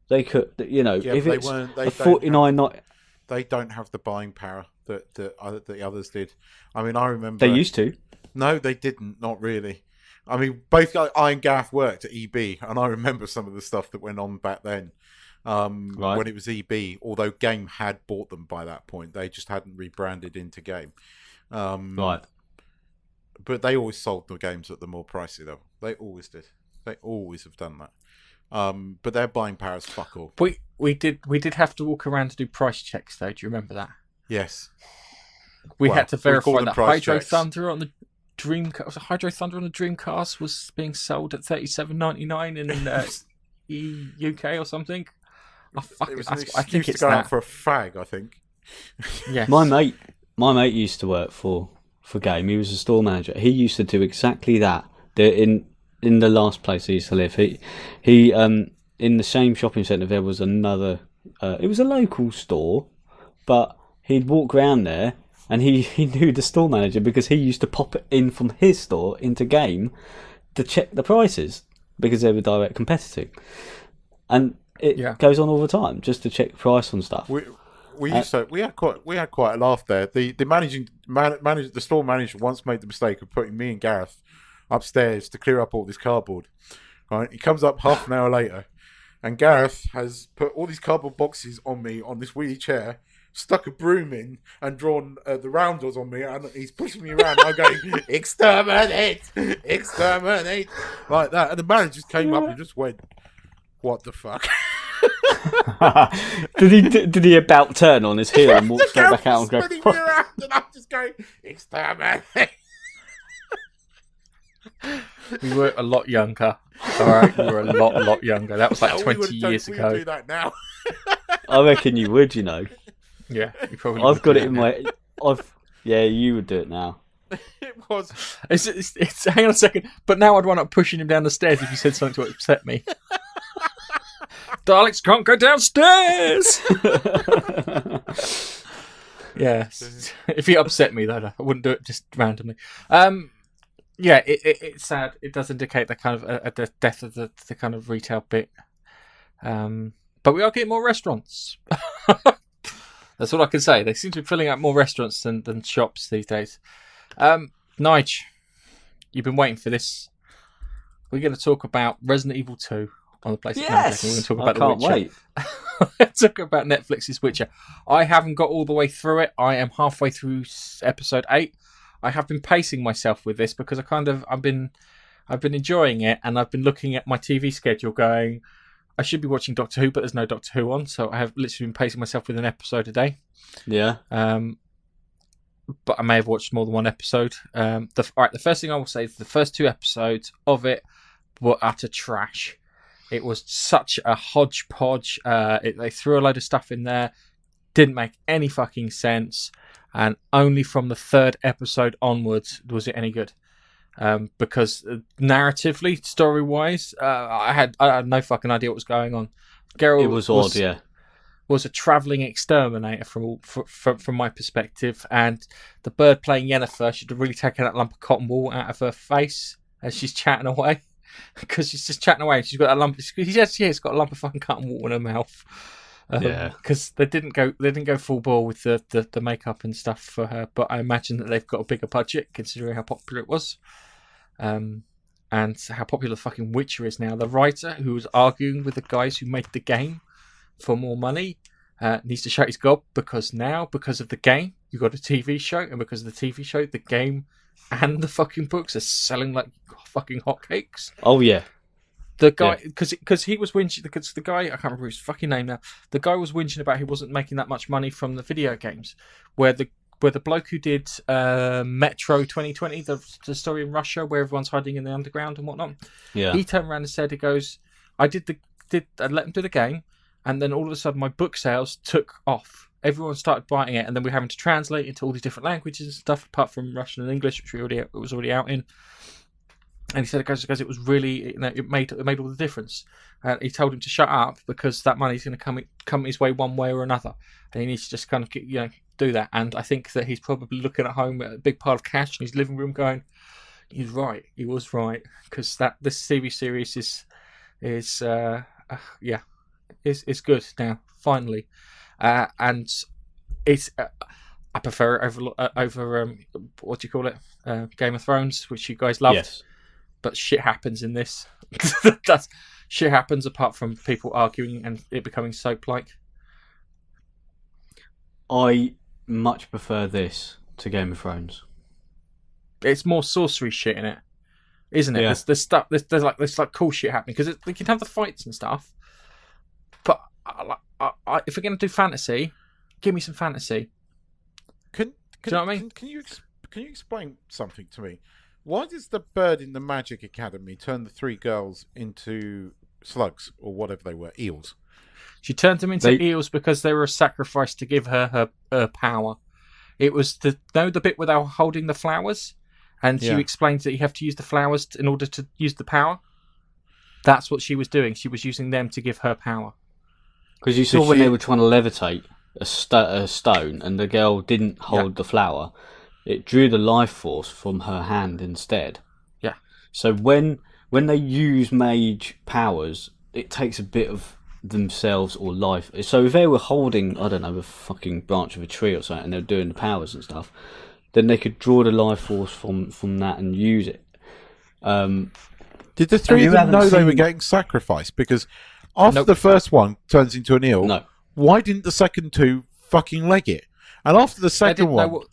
Speaker 3: They could, if it's $49,
Speaker 1: they don't have the buying power that the others did. I mean, I remember
Speaker 3: they used to.
Speaker 1: No, they didn't. Not really. I mean, both I and Gareth worked at EB, and I remember some of the stuff that went on back then.
Speaker 3: Right.
Speaker 1: When it was EB, although Game had bought them by that point, they just hadn't rebranded into Game.
Speaker 3: Right.
Speaker 1: But they always sold the games at the more pricey level. They always did. They always have done that. But their buying power is fuck all.
Speaker 2: We did have to walk around to do price checks though. Do you remember that?
Speaker 1: Yes.
Speaker 2: We had to verify
Speaker 1: call them
Speaker 2: that
Speaker 1: price
Speaker 2: Hydro
Speaker 1: checks.
Speaker 2: Thunder on the Hydro Thunder on the Dreamcast was being sold at $37.99 in UK or something. Oh, fuck
Speaker 1: It was
Speaker 2: I
Speaker 1: an excuse
Speaker 2: think
Speaker 1: to
Speaker 2: it's
Speaker 1: go
Speaker 2: that.
Speaker 1: out for a fag, I think.
Speaker 2: Yes.
Speaker 3: My mate used to work for Game. He was a store manager. He used to do exactly that. In the last place he used to live, he in the same shopping centre there was another. It was a local store, but he'd walk around there and he knew the store manager because he used to pop it in from his store into Game to check the prices because they were direct competitive, and it goes on all the time just to check the price on stuff.
Speaker 1: We had quite a laugh there. The store manager once made the mistake of putting me and Gareth upstairs to clear up all this cardboard. Right, he comes up half an hour later, and Gareth has put all these cardboard boxes on me on this wheelie chair, stuck a broom in, and drawn the roundels on me, and he's pushing me around. And I'm going, exterminate, exterminate, like that. And the manager just came up and just went, "What the fuck?"
Speaker 3: Did he about turn on his heel and walk straight back out and go?
Speaker 1: Spinning me around, and I'm just going, exterminate.
Speaker 2: We were a lot younger. All right, we were a lot younger. That was like 20 years
Speaker 1: We
Speaker 2: ago.
Speaker 1: would do that now.
Speaker 3: I reckon you would. You know.
Speaker 2: Yeah, you probably.
Speaker 3: I've got it in my. Yeah, you would do it now.
Speaker 1: It was.
Speaker 2: It's hang on a second. But now I'd wind up pushing him down the stairs if you said something to upset me. Daleks can't go downstairs. Yes. If he upset me, though, I wouldn't do it just randomly. Yeah, it's sad. It does indicate the kind of the death of the kind of retail bit. But we are getting more restaurants. That's all I can say. They seem to be filling out more restaurants than shops these days. Nige, you've been waiting for this. We're going to talk about Resident Evil 2 on the PlayStation.
Speaker 3: Yes,
Speaker 2: we're going to talk about
Speaker 3: I can't wait.
Speaker 2: Talk about Netflix's Witcher. I haven't got all the way through it. I am halfway through episode 8. I have been pacing myself with this because I've been enjoying it, and I've been looking at my TV schedule going, I should be watching Doctor Who, but there's no Doctor Who on, so I have literally been pacing myself with an episode a day.
Speaker 3: Yeah.
Speaker 2: But I may have watched more than one episode. The first thing I will say is the first 2 episodes of it were utter trash. It was such a hodgepodge. They threw a load of stuff in there, didn't make any fucking sense, and only from the 3rd episode onwards was it any good. Because narratively, story-wise, I had no fucking idea what was going on. Geralt
Speaker 3: It was odd, yeah.
Speaker 2: Was a travelling exterminator from my perspective, and the bird playing Yennefer should have really taken that lump of cotton wool out of her face as she's chatting away, because she's just chatting away. She's got that lump. She's got a lump of fucking cotton wool in her mouth. Because they didn't go full bore with the makeup and stuff for her, but I imagine that they've got a bigger budget considering how popular it was, and how popular the fucking Witcher is now. The writer who was arguing with the guys who made the game for more money needs to shut his gob, because of the game you got a TV show, and because of the TV show the game and the fucking books are selling like fucking hotcakes.
Speaker 3: Oh yeah.
Speaker 2: The guy, because he was whinging, because the guy, I can't remember his fucking name now, the guy was whinging about he wasn't making that much money from the video games, where the bloke who did Metro 2020, the story in Russia where everyone's hiding in the underground and whatnot, he turned around and said, he goes, I let him do the game, and then all of a sudden my book sales took off. Everyone started buying it, and then we're having to translate into all these different languages and stuff, apart from Russian and English, which it was already out in. And he said, because it was really, it made all the difference. He told him to shut up because that money's going to come his way one way or another, and he needs to just kind of do that. And I think that he's probably looking at home at a big pile of cash in his living room, going, "He was right," because this TV series is good now finally, and it's. I prefer it over what do you call it, Game of Thrones, which you guys loved.
Speaker 3: Yes.
Speaker 2: But shit happens in this. Shit happens apart from people arguing and it becoming soap-like.
Speaker 3: I much prefer this to Game of Thrones.
Speaker 2: It's more sorcery shit in it, isn't it?
Speaker 3: Yeah.
Speaker 2: There's stuff. There's like cool shit happening because we can have the fights and stuff. But if we're gonna do fantasy, give me some fantasy.
Speaker 1: Do you know what I mean? Can you explain something to me? Why does the bird in the Magic Academy turn the 3 girls into slugs or whatever they were, eels?
Speaker 2: She turned them into eels because they were a sacrifice to give her power. It was the bit where they were holding the flowers, and she explained that you have to use the flowers in order to use the power. That's what she was doing. She was using them to give her power.
Speaker 3: Because you saw when they were trying to levitate a stone, and the girl didn't hold the flower. It drew the life force from her hand instead.
Speaker 2: Yeah.
Speaker 3: So when they use mage powers, it takes a bit of themselves or life. So if they were holding, I don't know, a fucking branch of a tree or something, and they were doing the powers and stuff, then they could draw the life force from that and use it.
Speaker 1: Did the 3 of them know they were getting sacrificed? Because after the first one turns into an eel, why didn't the second 2 fucking leg it? And after the second one...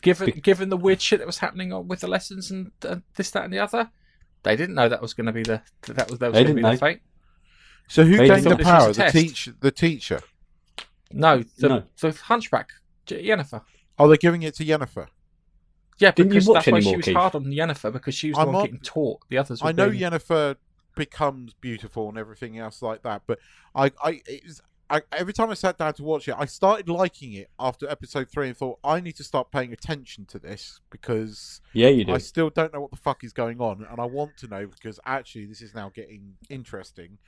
Speaker 2: Given the weird shit that was happening with the lessons and this, that, and the other, they didn't know that was going to be the fate.
Speaker 1: So who gained the power? The teacher.
Speaker 2: No, the Hunchback, Yennefer.
Speaker 1: Oh, they're giving it to Yennefer.
Speaker 2: Yeah, because that's why she was hard on Yennefer, because she was the one getting taught. The others.
Speaker 1: I know Yennefer becomes beautiful and everything else like that, but every time I sat down to watch it, I started liking it after episode 3 and thought, I need to start paying attention to this because
Speaker 3: you do.
Speaker 1: I still don't know what the fuck is going on, and I want to know because actually this is now getting interesting.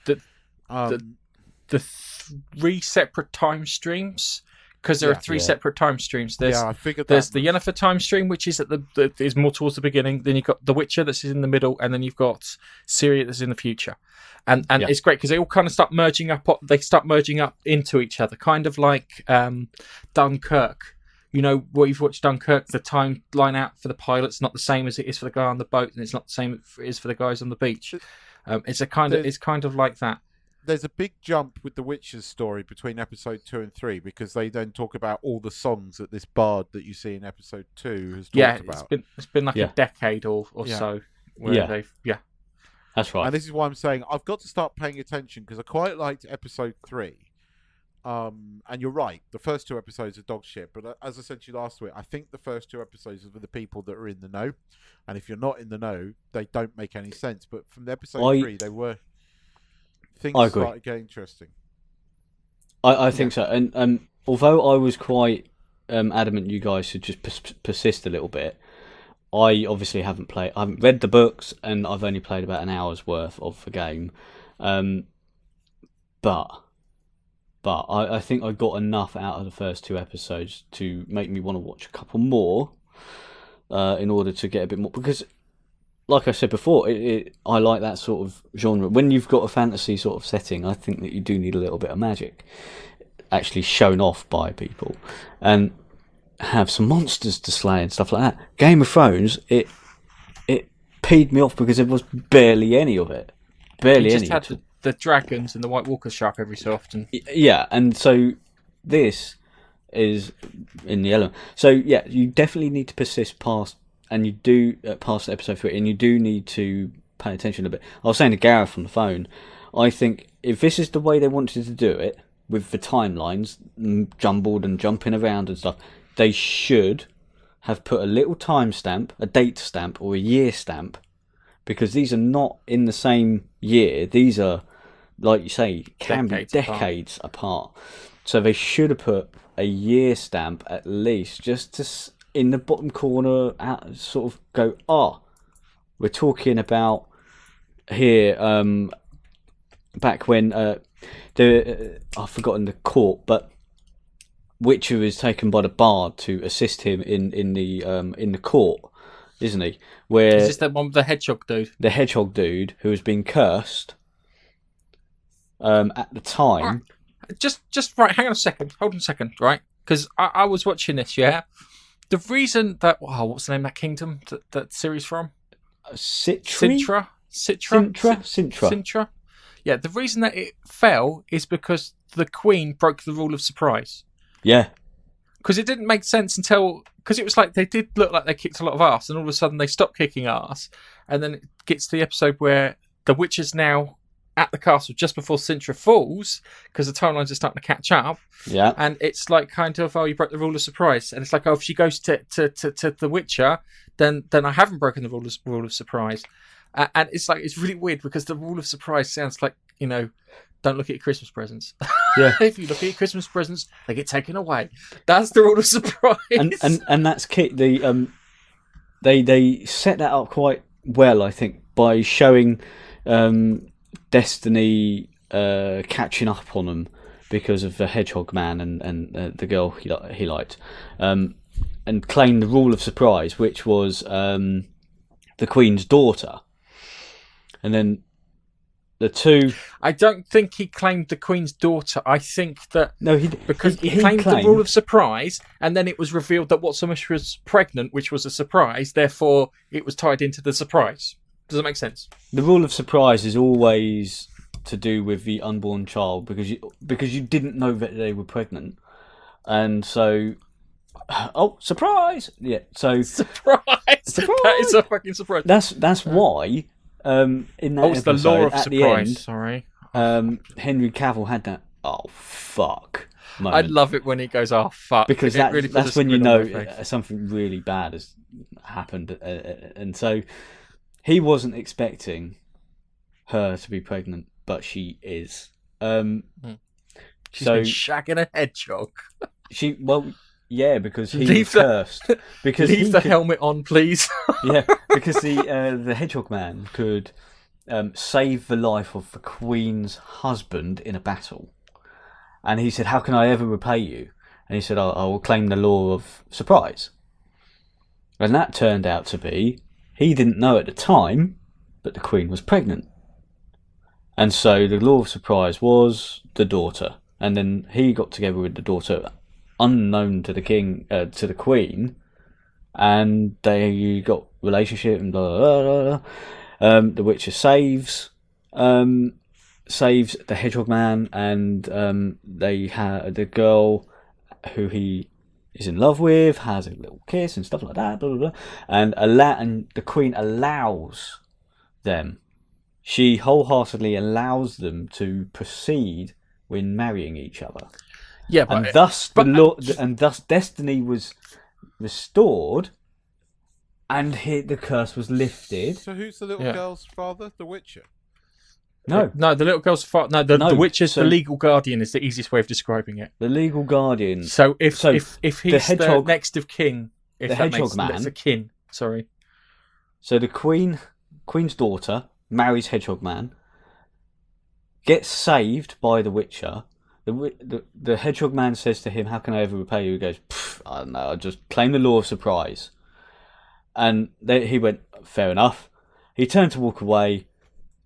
Speaker 2: The 3 separate time streams, because there are 3 separate time streams.
Speaker 1: I figured
Speaker 2: there's the Yennefer time stream, which is is more towards the beginning. Then you've got The Witcher that's in the middle, and then you've got Syria that's in the future. And it's great because they all kind of start merging up. They start merging up into each other, kind of like Dunkirk. You know, what you've watched Dunkirk, the timeline out for the pilot's not the same as it is for the guy on the boat, and it's not the same as it is for the guys on the beach. It's kind of like that.
Speaker 1: There's a big jump with the Witcher's story between episode 2 and 3 because they then talk about all the songs that this bard that you see in episode 2 has talked about.
Speaker 2: It's been like a decade or so. Where
Speaker 3: That's right.
Speaker 1: And this is why I'm saying I've got to start paying attention because I quite liked episode 3. And you're right, the first 2 episodes are dog shit. But as I said to you last week, I think the first 2 episodes are for the people that are in the know. And if you're not in the know, they don't make any sense. But from the episode 3, they were... Things started getting interesting.
Speaker 3: I think so. And although I was quite adamant you guys should just persist a little bit, I obviously haven't read the books, and I've only played about an hour's worth of the game. But I think I got enough out of the first 2 episodes to make me want to watch a couple more in order to get a bit more. Because, like I said before, I like that sort of genre. When you've got a fantasy sort of setting, I think that you do need a little bit of magic actually shown off by people. And have some monsters to slay and stuff like that. Game of Thrones, it peed me off because there was barely any of it. Barely any.
Speaker 2: You just had the dragons and the White Walkers show up every so often.
Speaker 3: Yeah, and so this is in the element. So yeah, you definitely need to persist past episode 3, and you do need to pay attention a bit. I was saying to Gareth on the phone, I think if this is the way they wanted to do it, with the timelines jumbled and jumping around and stuff, they should have put a little time stamp, a date stamp or a year stamp, because these are not in the same year. These are, like you say, can be decades apart. So they should have put a year stamp at least, just to in the bottom corner, sort of go, we're talking about here back when I've forgotten the court, but Witcher is taken by the bard to assist him in the court, isn't he? Where
Speaker 2: is this the one with the hedgehog dude?
Speaker 3: The hedgehog dude who has been cursed at the time.
Speaker 2: Just right. Hang on a second. Hold on a second. Right, because I was watching this. Yeah, the reason that what's the name of that kingdom that series from? Sintra. Yeah, the reason that it fell is because the Queen broke the rule of surprise.
Speaker 3: Yeah.
Speaker 2: because it didn't make sense until because it was like they did look like they kicked a lot of ass, and all of a sudden they stopped kicking ass, and then it gets to the episode where the witch is now at the castle just before Sintra falls because the timelines are starting to catch up.
Speaker 3: Yeah.
Speaker 2: And it's like kind of, oh, you broke the rule of surprise. And it's like, oh, if she goes to The Witcher, then I haven't broken the rule of surprise. And it's like, it's really weird because the rule of surprise sounds like, don't look at your Christmas presents.
Speaker 3: Yeah.
Speaker 2: If you look at your Christmas presents, they get taken away. That's the rule of surprise.
Speaker 3: And that's key. They set that up quite well, I think, by showing Destiny catching up on them because of the Hedgehog Man and the girl he liked, and claimed the rule of surprise, which was the Queen's daughter, and then the two.
Speaker 2: I don't think he claimed the Queen's daughter. I think that because he claimed the rule of surprise, and then it was revealed that Whatsomish was pregnant, which was a surprise. Therefore, it was tied into the surprise. Does that make sense? The
Speaker 3: rule of surprise is always to do with the unborn child because you didn't know that they were pregnant, and so surprise! Yeah, so
Speaker 2: surprise! That is a fucking surprise.
Speaker 3: That's why in that episode,
Speaker 2: it's the law of
Speaker 3: at
Speaker 2: surprise.
Speaker 3: The end,
Speaker 2: sorry,
Speaker 3: Henry Cavill had that. Oh fuck! moment.
Speaker 2: I love it when he goes, "Oh fuck!"
Speaker 3: Because that's when you know something really bad has happened, and so. He wasn't expecting her to be pregnant, but she is.
Speaker 2: She's been shagging a hedgehog.
Speaker 3: Because he was cursed. Because
Speaker 2: leave the helmet on, please.
Speaker 3: Yeah, because the Hedgehog Man could save the life of the Queen's husband in a battle, and he said, "How can I ever repay you?" And he said, "I will claim the law of surprise," and that turned out to be. He didn't know at the time, but the Queen was pregnant. And so the law of surprise was the daughter. And then he got together with the daughter, unknown to the king, to the Queen, and they got relationship and blah, blah, blah, blah. The Witcher saves the Hedgehog Man, and they have the girl who he is in love with, has a little kiss and stuff like that, blah, blah, blah. And the Queen allows them. She wholeheartedly allows them to proceed when marrying each other.
Speaker 2: Yeah,
Speaker 3: and thus Destiny was restored, and the curse was lifted.
Speaker 1: So who's the little girl's father? The Witcher.
Speaker 3: No,
Speaker 2: the little girl's father. No, the Witcher's the legal guardian is the easiest way of describing it.
Speaker 3: The legal guardian.
Speaker 2: So if he's the next of kin, if
Speaker 3: the
Speaker 2: that
Speaker 3: Hedgehog Man,
Speaker 2: that's a kin. Sorry.
Speaker 3: So the Queen's daughter marries Hedgehog Man, gets saved by the Witcher. The Hedgehog Man says to him, "How can I ever repay you?" He goes, "I don't know. I just claim the law of surprise." And he went, "Fair enough." He turned to walk away.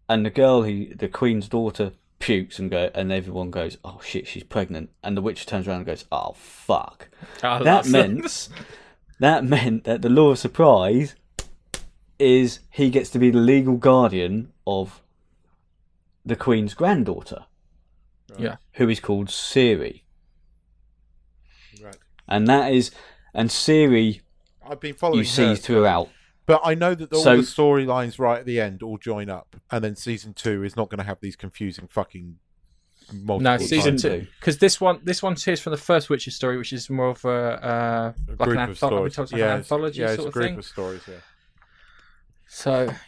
Speaker 3: And the Queen's daughter, pukes and everyone goes, "Oh shit, she's pregnant." And the Witcher turns around and goes, "Oh fuck." That meant that the law of surprise is he gets to be the legal guardian of the Queen's granddaughter, who is called Ciri.
Speaker 1: Right.
Speaker 3: And Ciri,
Speaker 1: I've been following.
Speaker 3: You see throughout.
Speaker 1: But I know that all the storylines right at the end all join up, and then season 2 is not going to have these confusing fucking multiple.
Speaker 2: No, season 2, because this one here's from the first Witcher story, which is more of a
Speaker 1: group of stories.
Speaker 2: An anthology
Speaker 1: it's
Speaker 2: sort
Speaker 1: a
Speaker 2: of
Speaker 1: group
Speaker 2: thing.
Speaker 1: of stories.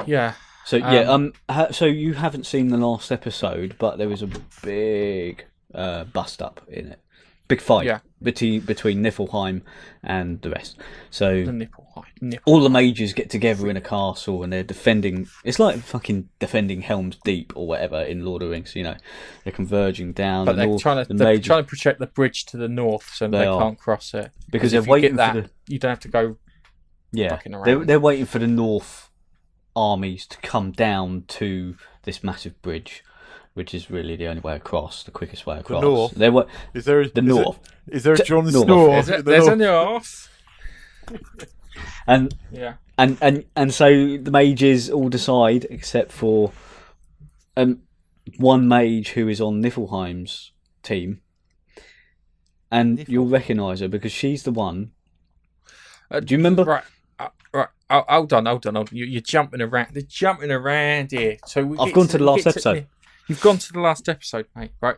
Speaker 1: Yeah.
Speaker 2: So
Speaker 3: you haven't seen the last episode, but there was a big bust up in it. Big fight between Niflheim and the rest. So all the mages get together in a castle and they're defending. It's like fucking defending Helm's Deep or whatever in Lord of the Rings. They're converging down.
Speaker 2: But they're trying to protect the bridge to the north, so they can't cross it.
Speaker 3: Because they're waiting
Speaker 2: you don't have to go.
Speaker 3: Yeah,
Speaker 2: around.
Speaker 3: They're waiting for the North armies to come down to this massive bridge. Which is really the only way across, the quickest way across.
Speaker 1: The north. Is there a Jon Snow?
Speaker 2: There's a north.
Speaker 3: And so the mages all decide, except for one mage who is on Niflheim's team, and
Speaker 1: Niffle.
Speaker 3: you'll recognise her because she's the one. Do you remember?
Speaker 2: Right. Right. Oh, hold on. You're jumping around. They're jumping around here. So
Speaker 3: I've gone to the last episode.
Speaker 2: You've gone to the last episode, mate. Right.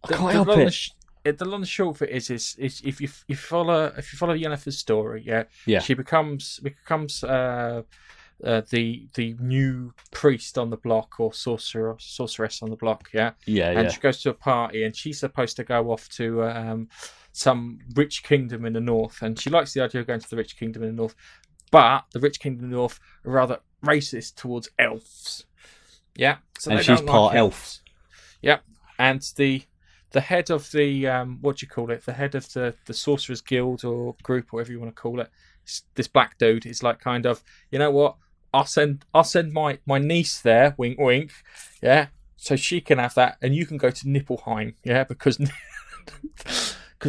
Speaker 3: I can't help it.
Speaker 2: The long and short of it is if you follow Yennefer's story,
Speaker 3: Yeah.
Speaker 2: she becomes the new priest on the block or sorceress on the block, and she goes to a party and she's supposed to go off to some rich kingdom in the north, and she likes the idea of going to the rich kingdom in the north, but the rich kingdom in the north are rather racist towards elves, so
Speaker 3: and
Speaker 2: they
Speaker 3: she's
Speaker 2: don't
Speaker 3: part
Speaker 2: like
Speaker 3: elf.
Speaker 2: And the head of the the head of the sorcerers guild or group or whatever you want to call it, this black dude is like kind of, you know what, I'll send my niece there, wink wink, so she can have that and you can go to Niflheim, because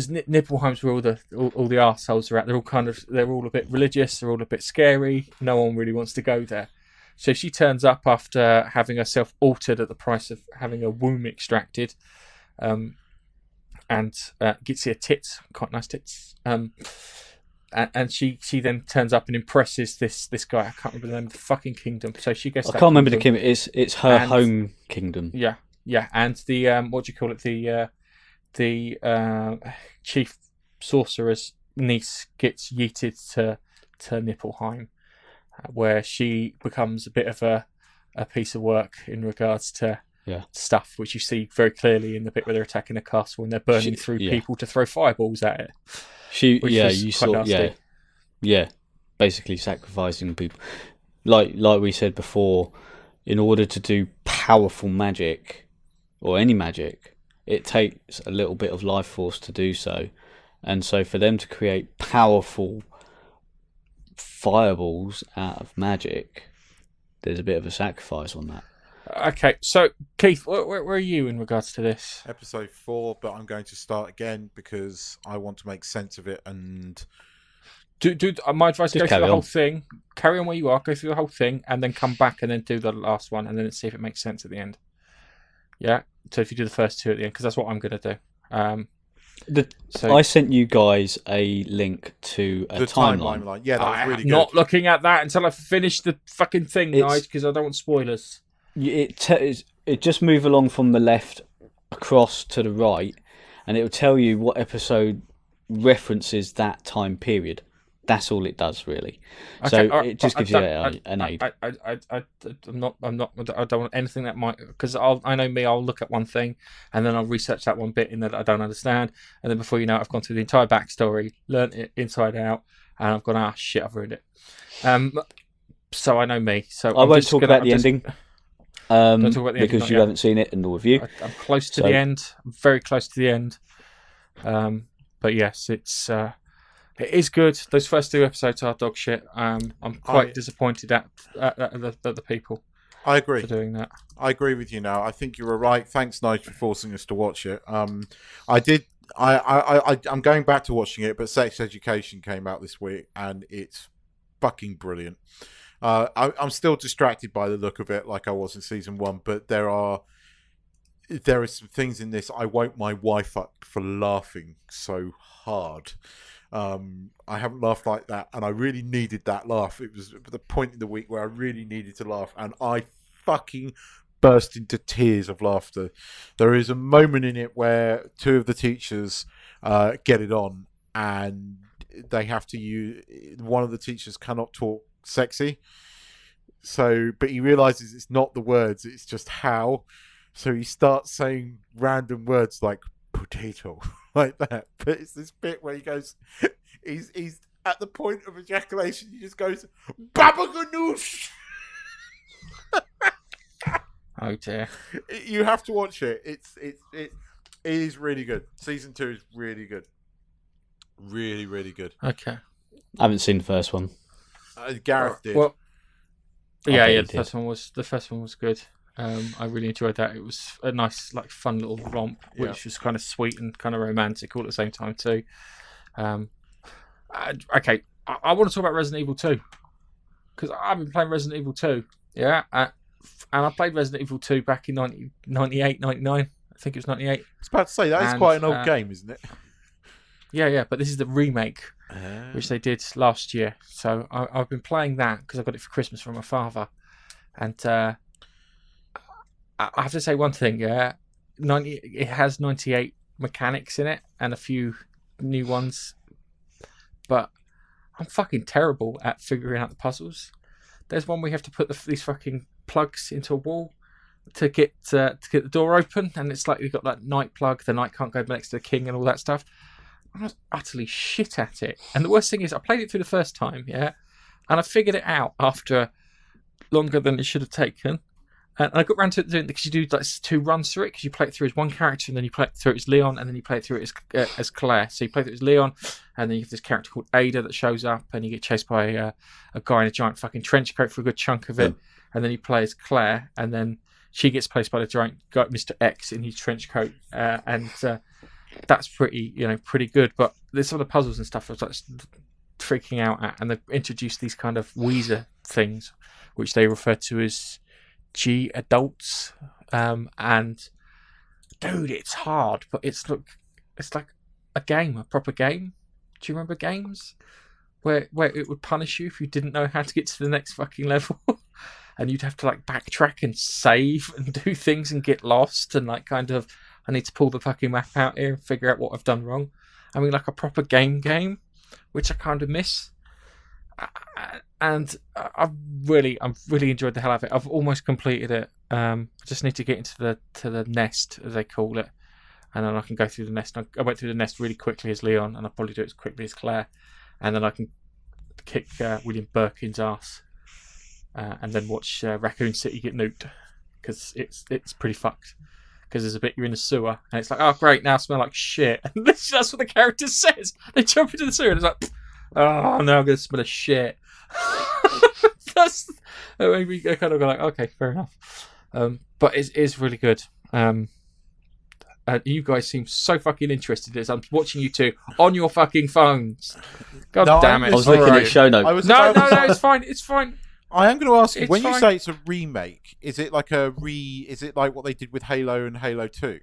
Speaker 2: Niflheim's where all the arseholes are at. They're all a bit religious, they're all a bit scary, no one really wants to go there. So she turns up after having herself altered at the price of having her womb extracted, and gets her tits, quite nice tits. And she then turns up and impresses this guy. I can't remember the name of the fucking kingdom. So she gets.
Speaker 3: I can't remember the kingdom. It's her home kingdom.
Speaker 2: Yeah. And the the chief sorcerer's niece gets yeeted to Niflheim, where she becomes a bit of a piece of work in regards to stuff, which you see very clearly in the bit where they're attacking a castle and they're burning through people to throw fireballs at it.
Speaker 3: Basically sacrificing people. Like we said before, in order to do powerful magic or any magic, it takes a little bit of life force to do so, and so for them to create powerful fireballs out of magic, there's a bit of a sacrifice on that.
Speaker 2: Okay, so Keith, where are you in regards to this?
Speaker 1: Episode 4, but I'm going to start again because I want to make sense of it. And
Speaker 2: my advice:
Speaker 3: Just
Speaker 2: go through the
Speaker 3: carry
Speaker 2: whole
Speaker 3: on.
Speaker 2: thing, carry on where you are, go through the whole thing, and then come back and then do the last one, and then see if it makes sense at the end. Yeah. So if you do the first 2 at the end, because that's what I'm going to do.
Speaker 3: I sent you guys a link to a
Speaker 1: the
Speaker 3: timeline.
Speaker 1: Yeah, that was really good.
Speaker 2: Not looking at that until I finish the fucking thing, guys, because I don't want spoilers.
Speaker 3: It just move along from the left across to the right, and it will tell you what episode references that time period. That's all it does, really.
Speaker 2: Okay,
Speaker 3: so it just gives you an aid.
Speaker 2: I don't want anything that might, because I know me. I'll look at one thing and then I'll research that one bit in that I don't understand, and then before you know it, I've gone through the entire backstory, learnt it inside out, and I've gone, shit, I've ruined it. So I know me. So
Speaker 3: I won't talk about the ending.
Speaker 2: Don't talk about the
Speaker 3: because
Speaker 2: ending,
Speaker 3: you haven't seen it, and nor have you.
Speaker 2: I'm close to the end. I'm very close to the end. But yes, it is good. Those first 2 episodes are dog shit. I'm quite disappointed at the people.
Speaker 1: I agree
Speaker 2: for doing that.
Speaker 1: I agree with you now. I think you were right. Thanks, Nigel, for forcing us to watch it. I did. I'm going back to watching it, but Sex Education came out this week, and it's fucking brilliant. I'm still distracted by the look of it, like I was in season 1, but there are some things in this. I woke my wife up for laughing so hard. I haven't laughed like that, and I really needed that laugh. It was the point in the week where I really needed to laugh, and I fucking burst into tears of laughter. There is a moment in it where 2 of the teachers get it on, and they have to use. One of the teachers cannot talk sexy, but he realizes it's not the words, it's just how. So he starts saying random words like potato, like that. But it's this bit where he goes, he's at the point of ejaculation, he just goes, Baba Ganoush!
Speaker 2: Oh dear.
Speaker 1: You have to watch it. It is really good. Season 2 is really good. Really, really good.
Speaker 2: Okay.
Speaker 3: I haven't seen the first one.
Speaker 1: Gareth did.
Speaker 2: Well, yeah.
Speaker 3: did.
Speaker 2: The first one was good. I really enjoyed that. It was a nice, fun little romp, which was kind of sweet and kind of romantic all at the same time too. Okay, I want to talk about Resident Evil 2 because I've been playing Resident Evil 2. Yeah, and I played Resident Evil 2 back in 98, 99. I think it was 98.
Speaker 1: I was about to say that is quite an old game, isn't it?
Speaker 2: Yeah. But this is the remake, which they did last year. So I've been playing that because I got it for Christmas from my father. And I have to say one thing, yeah. It has 98 mechanics in it and a few new ones. But I'm fucking terrible at figuring out the puzzles. There's one where you have to put these fucking plugs into a wall to get the door open, and it's like you've got that night plug. The knight can't go next to the king and all that stuff. I was utterly shit at it. And the worst thing is, I played it through the first time, yeah, and I figured it out after longer than it should have taken. And I got around to doing it because you do like 2 runs through it, because you play it through as one character, and then you play it through it as Leon, and then you play it through it as Claire. So you play it as Leon, and then you have this character called Ada that shows up, and you get chased by a guy in a giant fucking trench coat for a good chunk of it. And then you play as Claire, and then she gets placed by the giant guy, Mr. X, in his trench coat, and that's pretty good. But there's some of the puzzles and stuff I was like freaking out at, and they've introduced these kind of Weezer things, which they refer to as G adults, and dude, it's hard, but it's like a game, a proper game. Do you remember games where it would punish you if you didn't know how to get to the next fucking level? And you'd have to like backtrack and save and do things and get lost and like kind of, I need to pull the fucking map out here and figure out what I've done wrong. I mean, like a proper game, which I kind of miss. And I've really enjoyed the hell out of it. I've almost completed it. I just need to get into the nest, as they call it, and then I can go through the nest. I went through the nest really quickly as Leon, and I'll probably do it as quickly as Claire, and then I can kick William Birkin's ass. And then watch Raccoon City get nuked, because it's pretty fucked. Because there's a bit you're in the sewer, and it's like, oh great, now I smell like shit. And that's what the character says. They jump into the sewer, and it's like, oh, now I'm going to smell of shit. That's maybe I kind of go like, okay, fair enough. But it is really good. You guys seem so fucking interested in this. I'm watching you two on your fucking phones. God damn it!
Speaker 3: I was looking at show notes.
Speaker 2: No, it's fine. It's fine.
Speaker 1: I am going to ask you,
Speaker 2: It's
Speaker 1: when
Speaker 2: fine.
Speaker 1: you say it's a remake, is it like is it like what they did with Halo and Halo 2?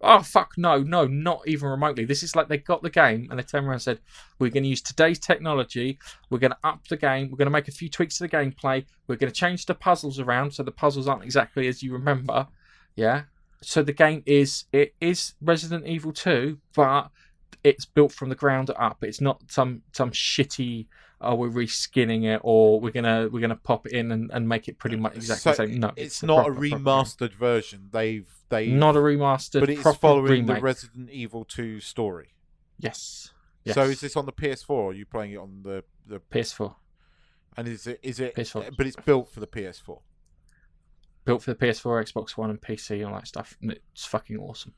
Speaker 2: Oh, fuck, no, not even remotely. This is like they got the game and they turned around and said, we're going to use today's technology, we're going to up the game, we're going to make a few tweaks to the gameplay, we're going to change the puzzles around so the puzzles aren't exactly as you remember, yeah? So the game is Resident Evil 2, but it's built from the ground up. It's not some shitty, we're reskinning it, or we're gonna pop it in and make it pretty much exactly the same. No,
Speaker 1: it's not a remastered version. They've
Speaker 2: not a remastered,
Speaker 1: but it's
Speaker 2: proper
Speaker 1: following
Speaker 2: remake.
Speaker 1: the Resident Evil 2 story.
Speaker 2: Yes.
Speaker 1: So is this on the PS4, or are you playing it on the
Speaker 2: PS4?
Speaker 1: And is it
Speaker 2: PS4.
Speaker 1: But it's built for the PS4.
Speaker 2: Built for the PS4, Xbox One, and PC, and all that stuff. And it's fucking awesome.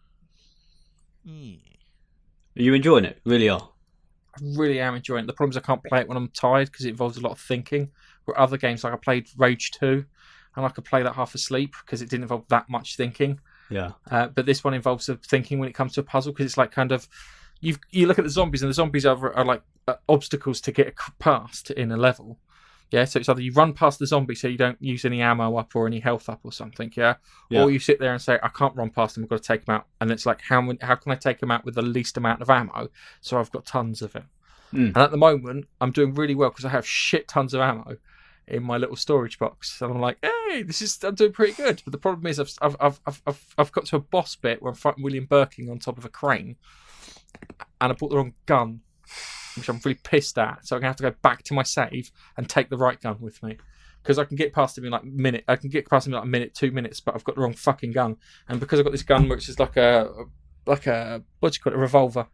Speaker 1: Mm.
Speaker 3: Are you enjoying it? Really are.
Speaker 2: I really am enjoying it. The problem is I can't play it when I'm tired because it involves a lot of thinking. Where other games, like I played Rage 2, and I could play that half asleep because it didn't involve that much thinking.
Speaker 3: Yeah.
Speaker 2: But this one involves thinking when it comes to a puzzle, because it's like kind of you look at the zombies, and the zombies are like obstacles to get past in a level. Yeah, so it's either you run past the zombie so you don't use any ammo up or any health up or something, yeah? Or you sit there and say, I can't run past them, I've got to take them out. And it's like, how can I take them out with the least amount of ammo so I've got tons of it? And at the moment, I'm doing really well because I have shit tons of ammo in my little storage box. And I'm like, hey, I'm doing pretty good. But the problem is I've got to a boss bit where I'm fighting William Birkin on top of a crane, and I bought the wrong gun, which I'm really pissed at. So I'm going to have to go back to my save and take the right gun with me. Because I can get past him in like a minute. I can get past him in like a minute, 2 minutes, but I've got the wrong fucking gun. And because I've got this gun which is like a what do you call it, a revolver,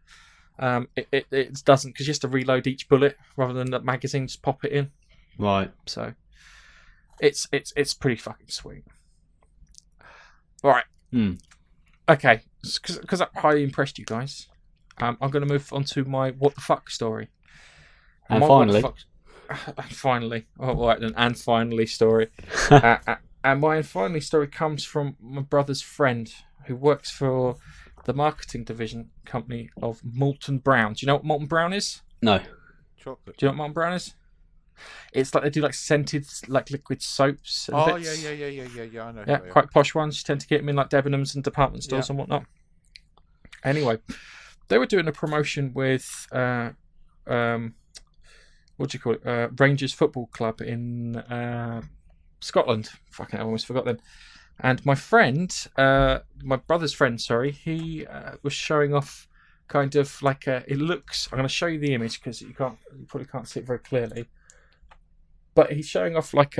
Speaker 2: it doesn't, because you have to reload each bullet rather than the magazine, just pop it in.
Speaker 3: Right.
Speaker 2: So it's pretty fucking sweet. All right. Okay. Because that highly impressed you guys. I'm going to move on to my what the fuck story.
Speaker 3: And
Speaker 2: my
Speaker 3: finally.
Speaker 2: Finally. Oh, right then. And finally story. And my and finally story comes from my brother's friend who works for the marketing division company of Molten Brown. Do you know what Molten Brown is?
Speaker 3: No.
Speaker 1: Chocolate.
Speaker 2: Do you know what Molten Brown is? It's like they do like scented, like liquid soaps. And
Speaker 1: Oh,
Speaker 2: bits.
Speaker 1: yeah, I know.
Speaker 2: Yeah, quite posh ones. You tend to get them in like Debenhams and department stores and whatnot. Anyway, they were doing a promotion with what do you call it? Rangers Football Club in Scotland. Fucking, I almost forgot then. And my friend, my brother's friend, sorry, he was showing off kind of like it looks. I'm going to show you the image because you probably can't see it very clearly. But he's showing off what do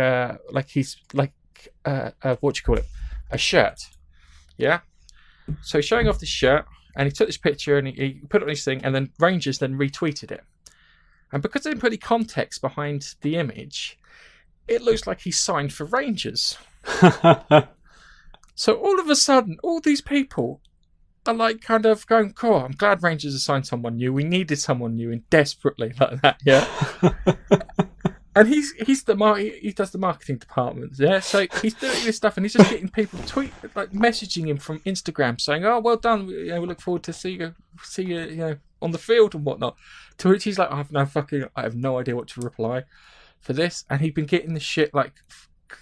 Speaker 2: you call it? A shirt. Yeah. So he's showing off this shirt, and he took this picture and he put it on his thing, and then Rangers then retweeted it. And because they didn't put any context behind the image, it looks like he's signed for Rangers. So all of a sudden, all these people are like kind of going, cool, I'm glad Rangers have signed someone new. We needed someone new and desperately like that, yeah. And he does the marketing department, yeah. So he's doing this stuff, and he's just getting people messaging him from Instagram saying, "Oh, well done. We look forward to see you, on the field and whatnot." To which he's like, "I have no idea what to reply for this." And he'd been getting this shit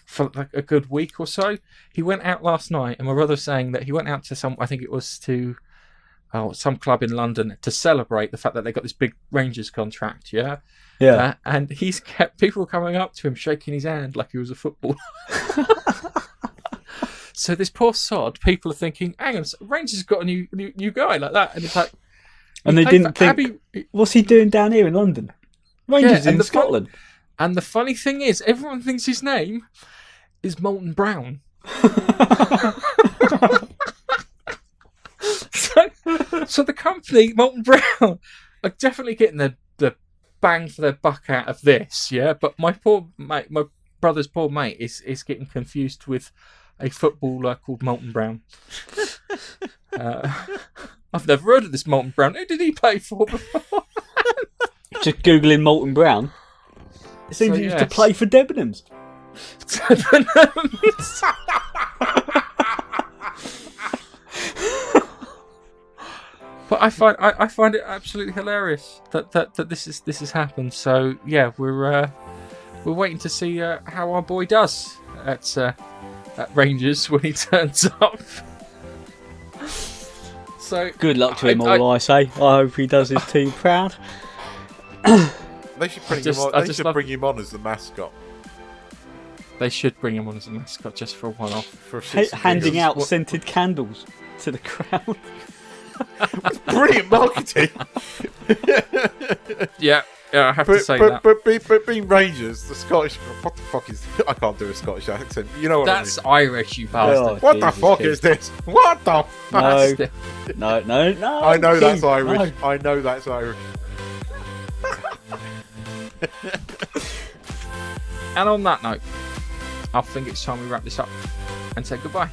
Speaker 2: for a good week or so. He went out last night, and my brother was saying that he went out to some club in London to celebrate the fact that they got this big Rangers contract, yeah.
Speaker 3: Yeah.
Speaker 2: And he's kept people coming up to him, shaking his hand like he was a footballer. So this poor sod, people are thinking, hang on, Rangers has got a new guy like that. And it's like...
Speaker 3: And they didn't think, what's he doing down here in London? Rangers in Scotland.
Speaker 2: And the funny thing is, everyone thinks his name is Molten Brown. So the company, Molten Brown, are definitely getting the bang for their buck out of this, yeah. But my poor mate, my brother's poor mate, is getting confused with a footballer called Molten Brown. I've never heard of this Molten Brown. Who did he play for before?
Speaker 3: Just googling Molten Brown. It seems he used to play for Debenhams. But
Speaker 2: I find it absolutely hilarious that this has happened. So yeah, we're waiting to see how our boy does at Rangers when he turns up. So
Speaker 3: good luck to him, all I say. I hope he does his team proud.
Speaker 1: They should bring him on as the mascot.
Speaker 2: They should bring him on as a mascot just for a one-off.
Speaker 3: Handing out scented candles to the crowd.
Speaker 1: Brilliant marketing.
Speaker 2: Yeah, I have to say that.
Speaker 1: But being Rangers, the Scottish... What the fuck is... I can't do a Scottish accent. You know what
Speaker 2: That's
Speaker 1: I mean.
Speaker 2: Irish, you bastard.
Speaker 1: What the fuck is this? What the fuck?
Speaker 3: No.
Speaker 1: I know that's Irish. No. I know that's Irish.
Speaker 2: And on that note, I think it's time we wrap this up and say goodbye.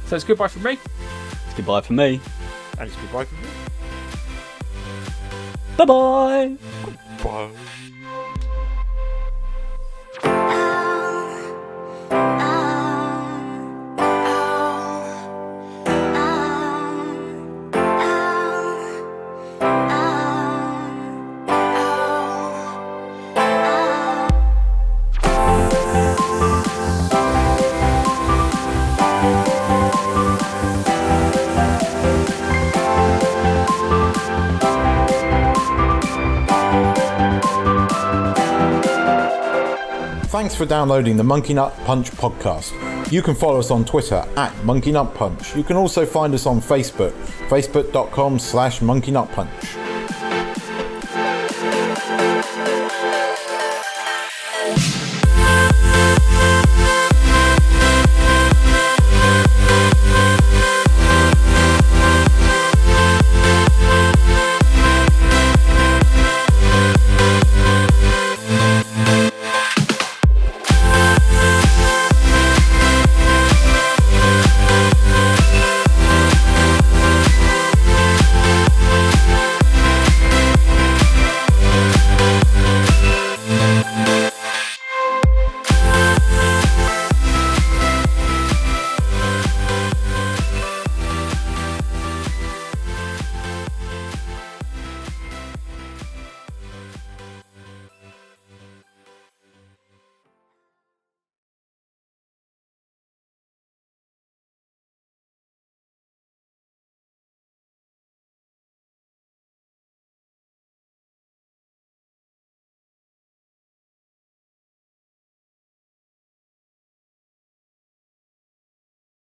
Speaker 2: So it's goodbye from me.
Speaker 3: It's goodbye from me.
Speaker 1: And it's goodbye from me.
Speaker 3: Bye-bye.
Speaker 1: Bye. Thanks for downloading the Monkey Nut Punch podcast. You can follow us on Twitter @Monkey Nut Punch. You can also find us on Facebook, facebook.com/Monkey Nut Punch.